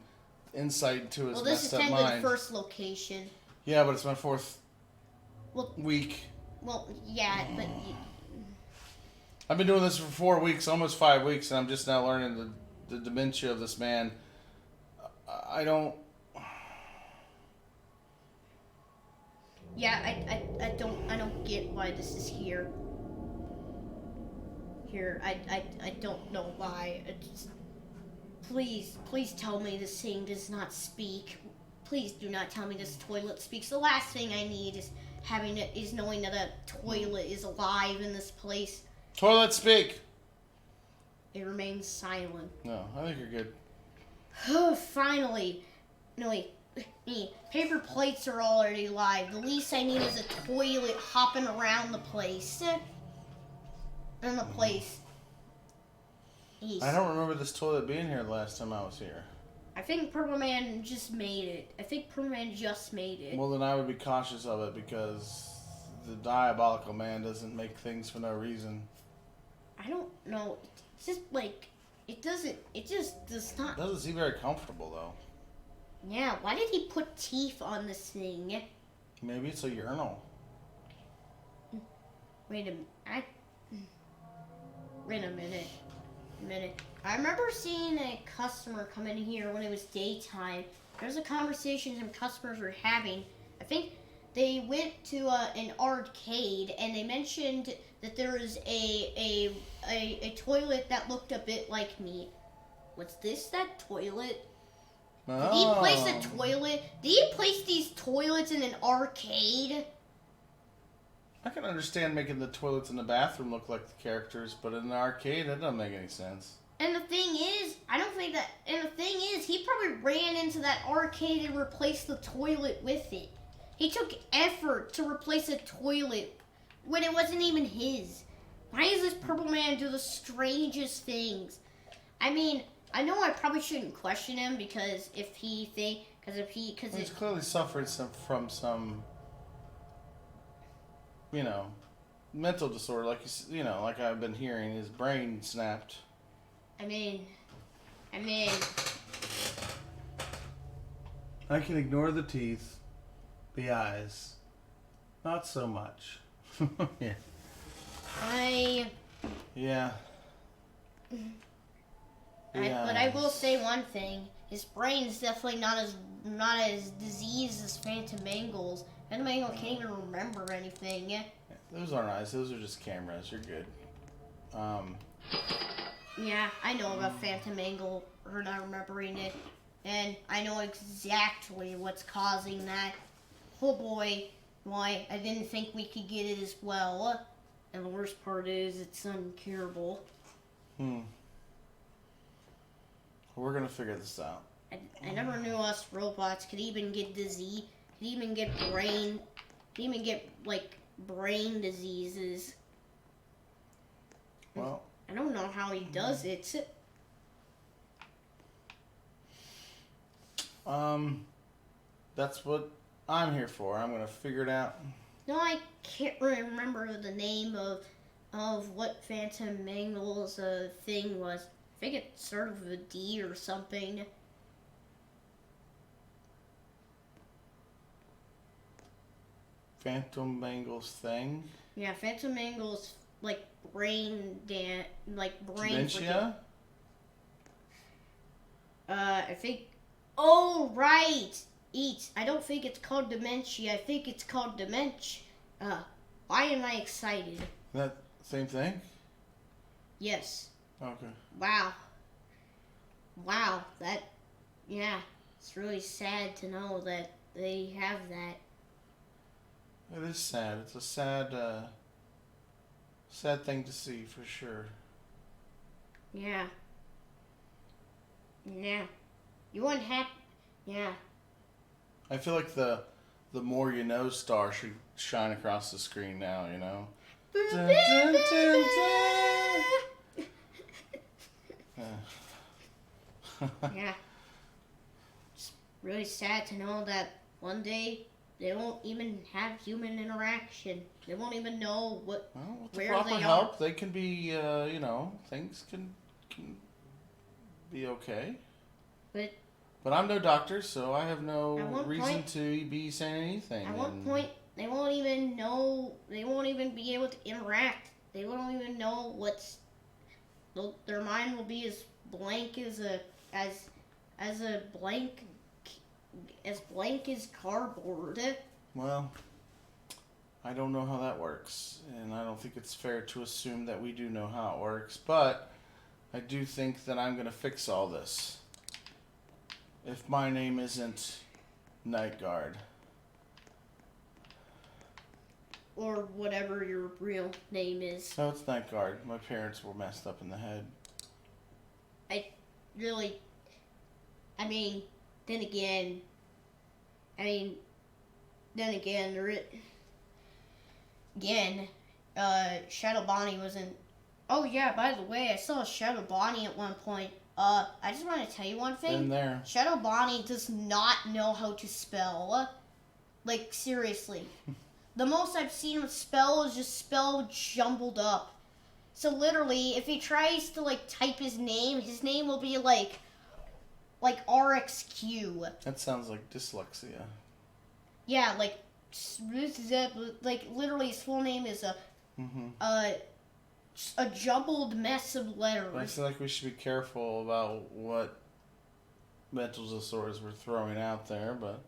insight into his messed up mind. Well, this is technically the first location. Yeah, but it's my fourth week. Well, yeah, but... I've been doing this for 4 weeks, almost 5 weeks, and I'm just now learning the dementia of this man. I don't... Yeah, I don't get why this is here. I don't know why. Please tell me this thing does not speak. Please do not tell me this toilet speaks. The last thing I need is knowing that a toilet is alive in this place. Toilet speak! It remains silent. No, I think you're good. Oh, finally. No, wait. Paper plates are already live. The least I need is a toilet hopping around the place. I don't remember this toilet being here the last time I was here. I think Purple Man just made it. Well, then I would be cautious of it because the diabolical man doesn't make things for no reason. I don't know. It's just like, it just does not. Doesn't seem very comfortable, though. Yeah, why did he put teeth on this thing? Maybe it's a urinal. Wait a minute. I remember seeing a customer come in here when it was daytime. There was a conversation some customers were having. I think they went to an arcade and they mentioned that there is a toilet that looked a bit like me. Was this that toilet? Oh. Did he place a toilet? Did he place these toilets in an arcade? I can understand making the toilets in the bathroom look like the characters, but in an arcade, that doesn't make any sense. And the thing is, I don't think that. And the thing is, he probably ran into that arcade and replaced the toilet with it. He took effort to replace a toilet when it wasn't even his. Why does this purple man do the strangest things? I mean, I know I probably shouldn't question him because he's clearly suffered from some, you know, mental disorder. Like like I've been hearing, his brain snapped. I mean. I can ignore the teeth, the eyes, not so much. Yeah. Yeah. But I will say one thing: his brain's definitely not as diseased as Phantom Mangle's. Phantom Mangle can't even remember anything. Yeah, those aren't eyes; those are just cameras. You're good. Yeah, I know about Phantom Mangle, her not remembering it, and I know exactly what's causing that. Oh boy, why I didn't think we could get it as well. And the worst part is it's incurable. We're gonna figure this out. I never knew us robots could even get disease, could even get brain diseases. Well, I don't know how he does it. That's what I'm here for. I'm gonna figure it out. No, I can't remember the name of what Phantom Mangle's thing was. I think it started with a D or something. Phantom Mangle's thing? Yeah, Phantom Mangle's brain. Dementia? I think. Oh, right! I don't think it's called dementia. I think it's called dementia. Why am I excited? That same thing? Yes. Okay. Wow. It's really sad to know that they have that. It is sad. It's a sad thing to see for sure. Yeah. You wouldn't have. Yeah. I feel like the more you know star should shine across the screen now, you know? Dun, dun, dun, dun. Yeah. It's really sad to know that one day they won't even have human interaction. They won't even know Well, with the where proper they help, are. they can be, things can be okay. But I'm no doctor, so I have no reason to be saying anything. At one point, they won't even know. They won't even be able to interact. They won't even know what's. Their mind will be as blank as blank as cardboard. Well, I don't know how that works, and I don't think it's fair to assume that we do know how it works. But I do think that I'm gonna fix all this. If my name isn't Night Guard. Or whatever your real name is. No, it's Night Guard. My parents were messed up in the head. Shadow Bonnie wasn't. Oh yeah, by the way, I saw Shadow Bonnie at one point. I just want to tell you one thing. Been there. Shadow Bonnie does not know how to spell. Like, seriously. The most I've seen him spell is just spell jumbled up. So literally, if he tries to type his name will be like RXQ. That sounds like dyslexia. Yeah, literally his full name is a jumbled mess of letters. I feel like we should be careful about what mental disorders we're throwing out there, but.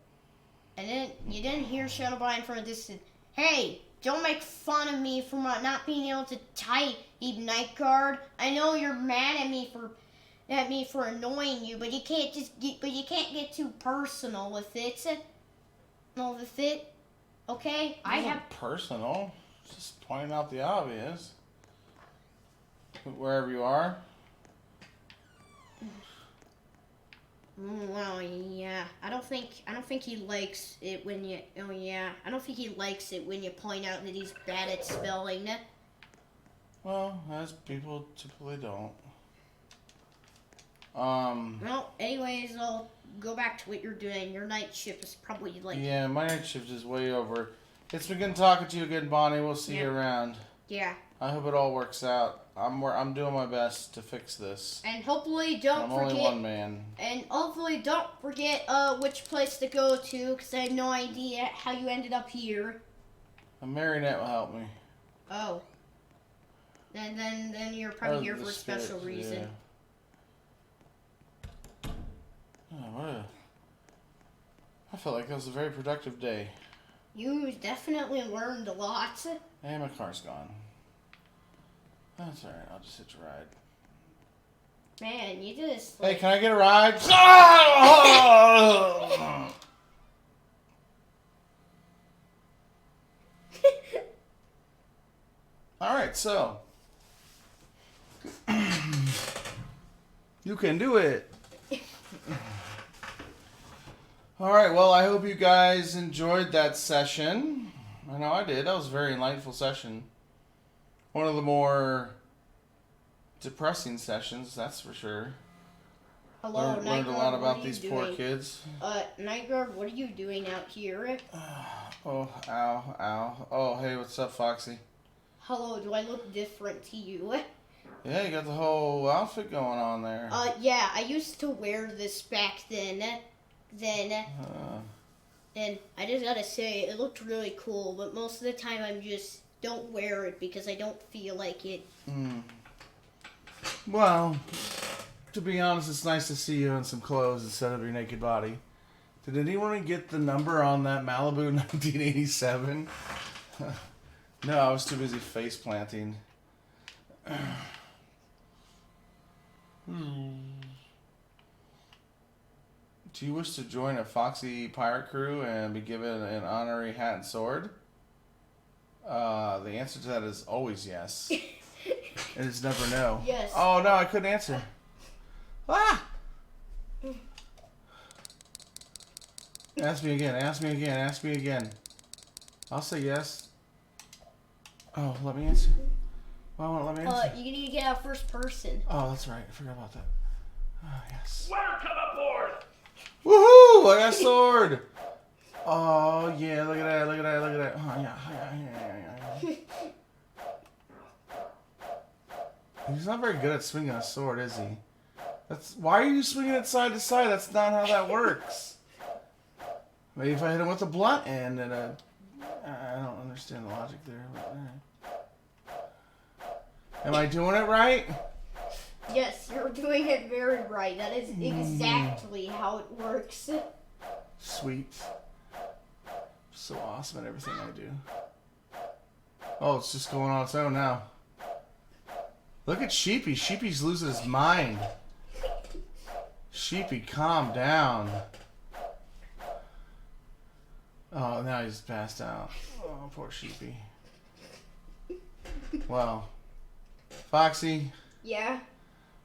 And then you didn't hear Shadow Bonnie from a distance. Hey, don't make fun of me for not being able to type, Night Guard. I know you're mad at me for annoying you, but you can't get too personal with it. No, with it. Okay? I have personal. Just pointing out the obvious. Wherever you are. Well, yeah. I don't think he likes it when you. Oh yeah. I don't think he likes it when you point out that he's bad at spelling. Well, as people typically don't. Well, anyways, I'll go back to what you're doing. Your night shift is probably like. Yeah, my night shift is way over. It's been good talking to you again, Bonnie. We'll see you around. Yeah. I hope it all works out. I'm doing my best to fix this. And hopefully don't forget. I'm only one man. And hopefully don't forget which place to go to, because I have no idea how you ended up here. A marionette will help me. Oh. Then you're probably here for a special reason. Yeah. Oh, I felt like that was a very productive day. You definitely learned a lot. And my car's gone. That's alright, I'll just hitch a ride. Man, you just... Hey, can I get a ride? Alright, so. You can do it. Alright, well, I hope you guys enjoyed that session. I know I did. That was a very enlightful session. One of the more depressing sessions, that's for sure. Hello, Learned Night a Guard, lot what about are you these doing? poor kids. Night Guard, what are you doing out here? Oh, ow, ow. Oh, hey, what's up, Foxy? Hello, do I look different to you? Yeah, you got the whole outfit going on there. Yeah, I used to wear this back then. And I just gotta say, it looked really cool, but most of the time I'm just don't wear it because I don't feel like it. Well, to be honest, it's nice to see you in some clothes instead of your naked body. Did anyone get the number on that Malibu 1987? No, I was too busy face planting. Do you wish to join a Foxy pirate crew and be given an honorary hat and sword? The answer to that is always yes. And it's never no. Yes. Oh, no, I couldn't answer. Ah! Ask me again, ask me again, ask me again. I'll say yes. Oh, let me answer. Well, won't let me answer. You need to get out first person. Oh, that's right. I forgot about that. Oh, yes. Welcome aboard! Woohoo! I got a sword! Oh, yeah, look at that, look at that, look at that. Oh, yeah. He's not very good at swinging a sword, is he? Why are you swinging it side to side? That's not how that works. Maybe if I hit him with a blunt end and a... I don't understand the logic there. But, am I doing it right? Yes, you're doing it very right. That is exactly how it works. Sweet. So awesome at everything I do. Oh, it's just going on its own now. Look at Sheepy. Sheepy's losing his mind. Sheepy, calm down. Oh, now he's passed out. Oh, poor Sheepy. Well, Foxy. Yeah?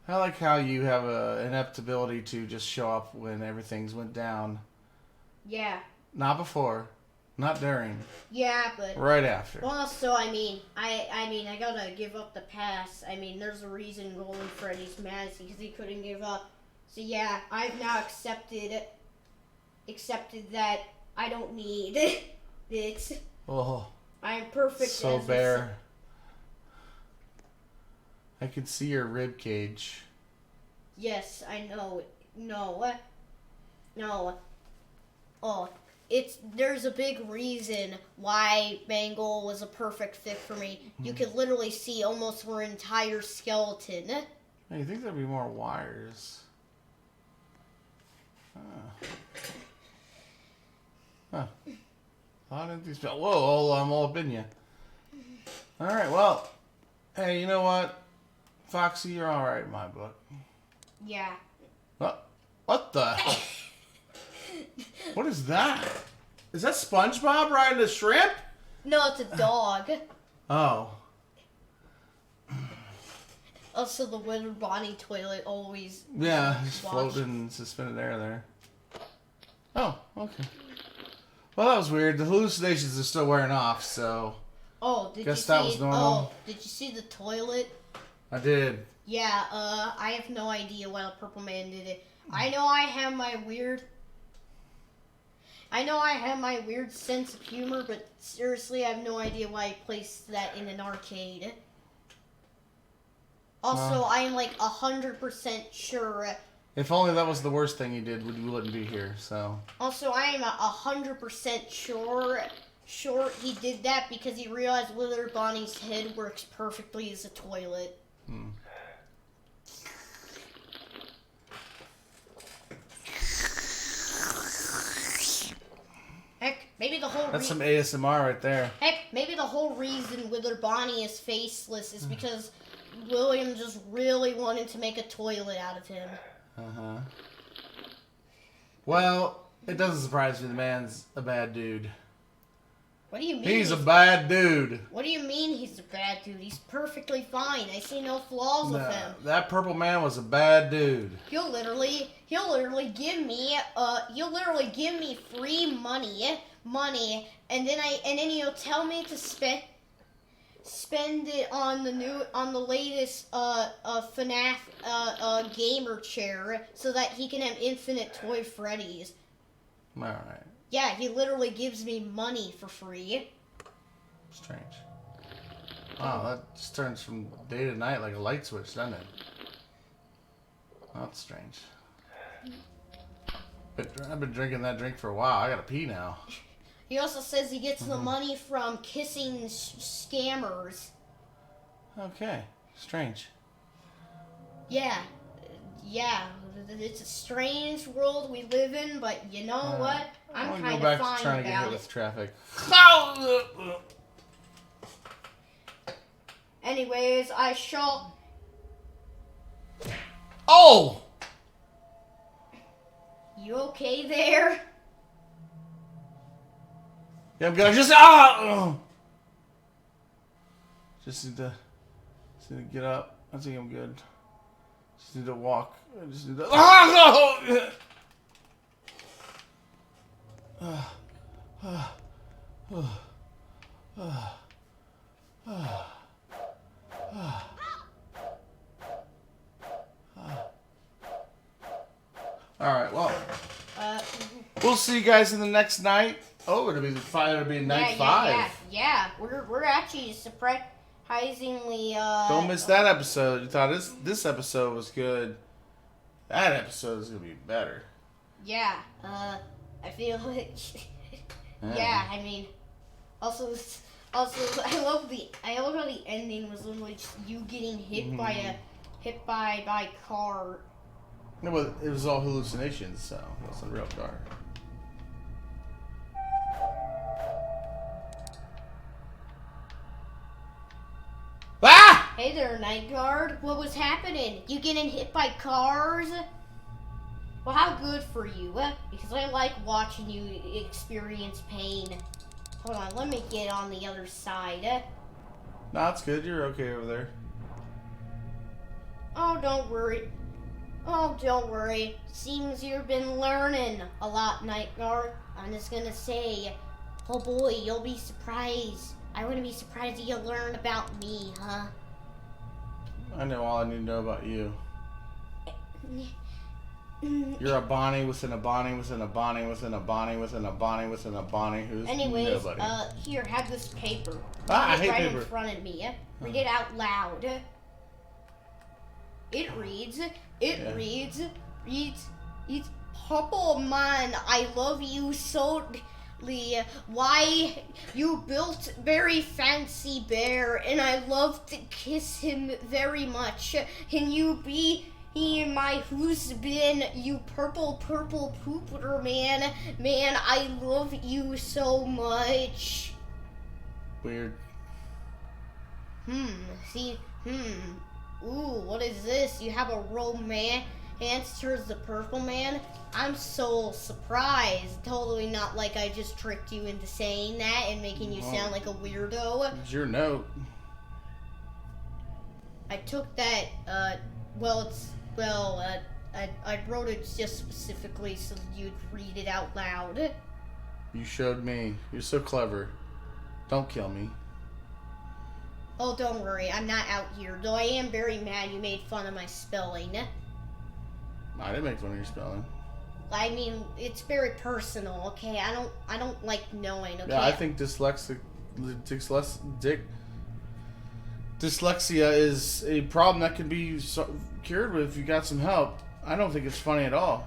I like how you have an inept ability to just show up when everything's went down. Yeah. Not before. Not during. Yeah, but... Right after. Well, so, I mean, I gotta give up the pass. I mean, there's a reason Golden Freddy's mad because he couldn't give up. So, yeah, I've now accepted that I don't need it. Oh. I'm perfect So as bare. I can see your rib cage. Yes, I know. No. Oh, there's a big reason why Mangle was a perfect fit for me. You could literally see almost her entire skeleton. Hey, you think there'd be more wires? Huh. I didn't think so. Whoa, I'm all up in you. Alright, well. Hey, you know what? Foxy, you're alright in my book. Yeah. What the? What is that? Is that SpongeBob riding a shrimp? No, it's a dog. Oh. Also, the Winter Bonnie toilet always. Yeah, just floating in suspended air there. Oh, okay. Well, that was weird. The hallucinations are still wearing off, so. Oh, did guess you see? that was normal. Oh, did you see the toilet? I did. Yeah. I have no idea why the Purple Man did it. I know I have my weird sense of humor, but seriously, I have no idea why he placed that in an arcade. Also, I am like 100% sure. If only that was the worst thing he did, we wouldn't be here. So. Also, I am 100% sure he did that because he realized Wither Bonnie's head works perfectly as a toilet. Heck, maybe the whole That's some ASMR right there. Heck, maybe the whole reason Wither Bonnie is faceless is because William just really wanted to make a toilet out of him. Uh-huh. Well, it doesn't surprise me the man's a bad dude. What do you mean? He's a bad dude. What do you mean he's a bad dude? He's perfectly fine. I see no flaws with him. That purple man was a bad dude. He'll literally give me free money, and then he'll tell me to spend it on the latest FNAF gamer chair so that he can have infinite toy Freddys. All right. Yeah, he literally gives me money for free. Strange. Wow, that just turns from day to night like a light switch, doesn't it? That's strange. But I've been drinking that drink for a while. I gotta pee now. He also says he gets the money from kissing scammers. Okay. Strange. Yeah. It's a strange world we live in, but you know what? I'm kind of fine about it. Go back to trying to get hit with traffic. Anyways, I shall... Oh! You okay there? Yeah, I'm gonna just Just need to get up. I think I'm good. Just need to walk. I just need to Alright, well. We'll see you guys in the next night. Oh, it'll be night 5. Yeah. We're actually surprisingly don't miss that episode. You thought this episode was good. That episode is gonna be better. Yeah. I feel like yeah, I mean also I love how the ending was literally just you getting hit by a car. No, it was all hallucinations, so it wasn't a real car. Ah! Hey there, Night Guard. What was happening? You getting hit by cars? Well, how good for you, because I like watching you experience pain. Hold on, let me get on the other side. No, it's good. You're okay over there. Oh, don't worry. Seems you've been learning a lot, Night Guard. I'm just gonna say, oh boy, you'll be surprised. I wouldn't be surprised if you learn about me, huh? I know all I need to know about you. You're a Bonnie within a Bonnie within a Bonnie within a Bonnie within a Bonnie within a Bonnie who's nobody. Here, have this paper. I hate right paper. In front of me. Read it out loud. It reads, it's Purple Man, I love you so. Why you built very fancy bear, and I love to kiss him very much. Can you be my husband, you purple pooper man? Man, I love you so much. Weird. See, ooh, what is this? You have a romance towards the purple man? I'm so surprised. Totally not like I just tricked you into saying that and making you sound like a weirdo. It's your note. I took that, I wrote it just specifically so you'd read it out loud. You showed me. You're so clever. Don't kill me. Oh, don't worry, I'm not out here. Though I am very mad you made fun of my spelling. I didn't make fun of your spelling. I mean, it's very personal, okay? I don't like knowing, okay? Yeah, I think dyslexia is a problem that can be cured with if you got some help. I don't think it's funny at all.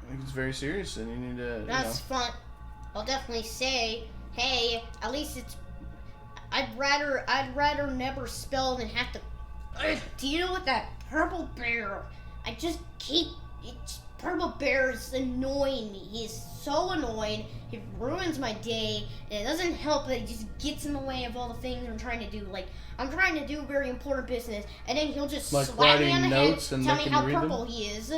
I think it's very serious, and you need to. That's fun. I'll definitely say, hey, at least it's. I'd rather never spell than have to deal with that purple bear. I just keep. Purple bear is annoying me. He is so annoying. He ruins my day, and it doesn't help that he just gets in the way of all the things I'm trying to do. Like, I'm trying to do very important business, and then he'll just slap me on the head, tell me how purple he is.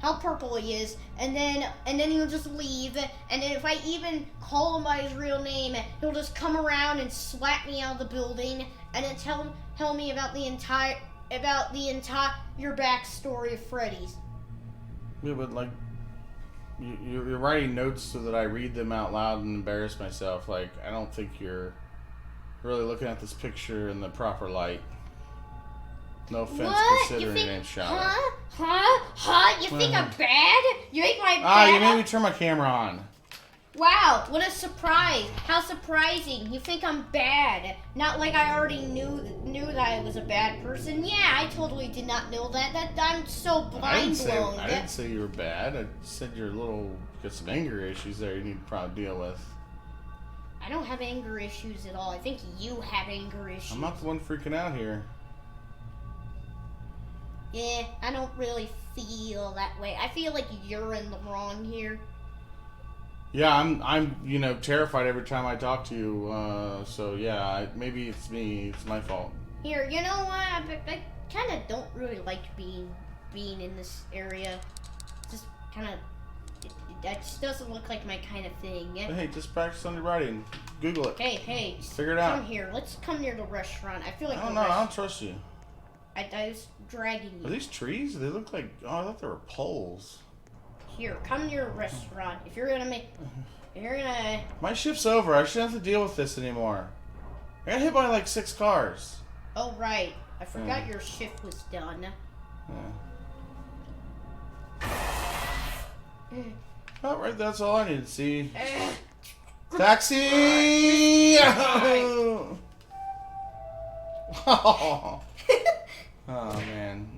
How purple he is, and then he'll just leave. And then if I even call him by his real name, he'll just come around and slap me out of the building, and then tell me about the entire backstory of Freddy's. Yeah, but like, you're writing notes so that I read them out loud and embarrass myself. Like, I don't think you're really looking at this picture in the proper light. No offense, considering it ain't shot. You think I'm bad? You think I'm bad? You made me turn my camera on. Wow, what a surprise. How surprising. You think I'm bad. Not like I already knew that I was a bad person. Yeah, I totally did not know that. I'm so blind blown. I didn't say you were bad. I said you're got some anger issues there you need to probably deal with. I don't have anger issues at all. I think you have anger issues. I'm not the one freaking out here. Yeah, I don't really feel that way. I feel like you're in the wrong here. Yeah, I'm terrified every time I talk to you. So yeah, maybe it's me. It's my fault. Here, you know what? I kind of don't really like being in this area. Just kind of, that just doesn't look like my kind of thing. But hey, just practice on your writing. Google it. Hey, figure it out. Come here. Let's come near the restaurant. I feel like I don't trust you. I was dragging you. Are these trees? They look like. Oh, I thought they were poles. Here, come near a restaurant. If you're gonna. My shift's over. I shouldn't have to deal with this anymore. I got hit by like 6 cars. Oh right, I forgot your shift was done. Oh, right. That's all I need to see. Taxi! Oh man.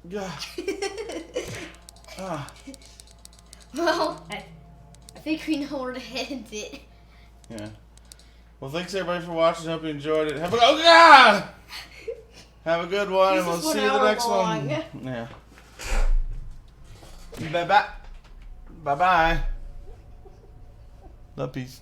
Yeah. Well, I think we know where to end it. Yeah. Well, thanks everybody for watching. Hope you enjoyed it. Have a good one, and we'll see you the next one. Yeah. Bye bye. Bye bye. Love, peace.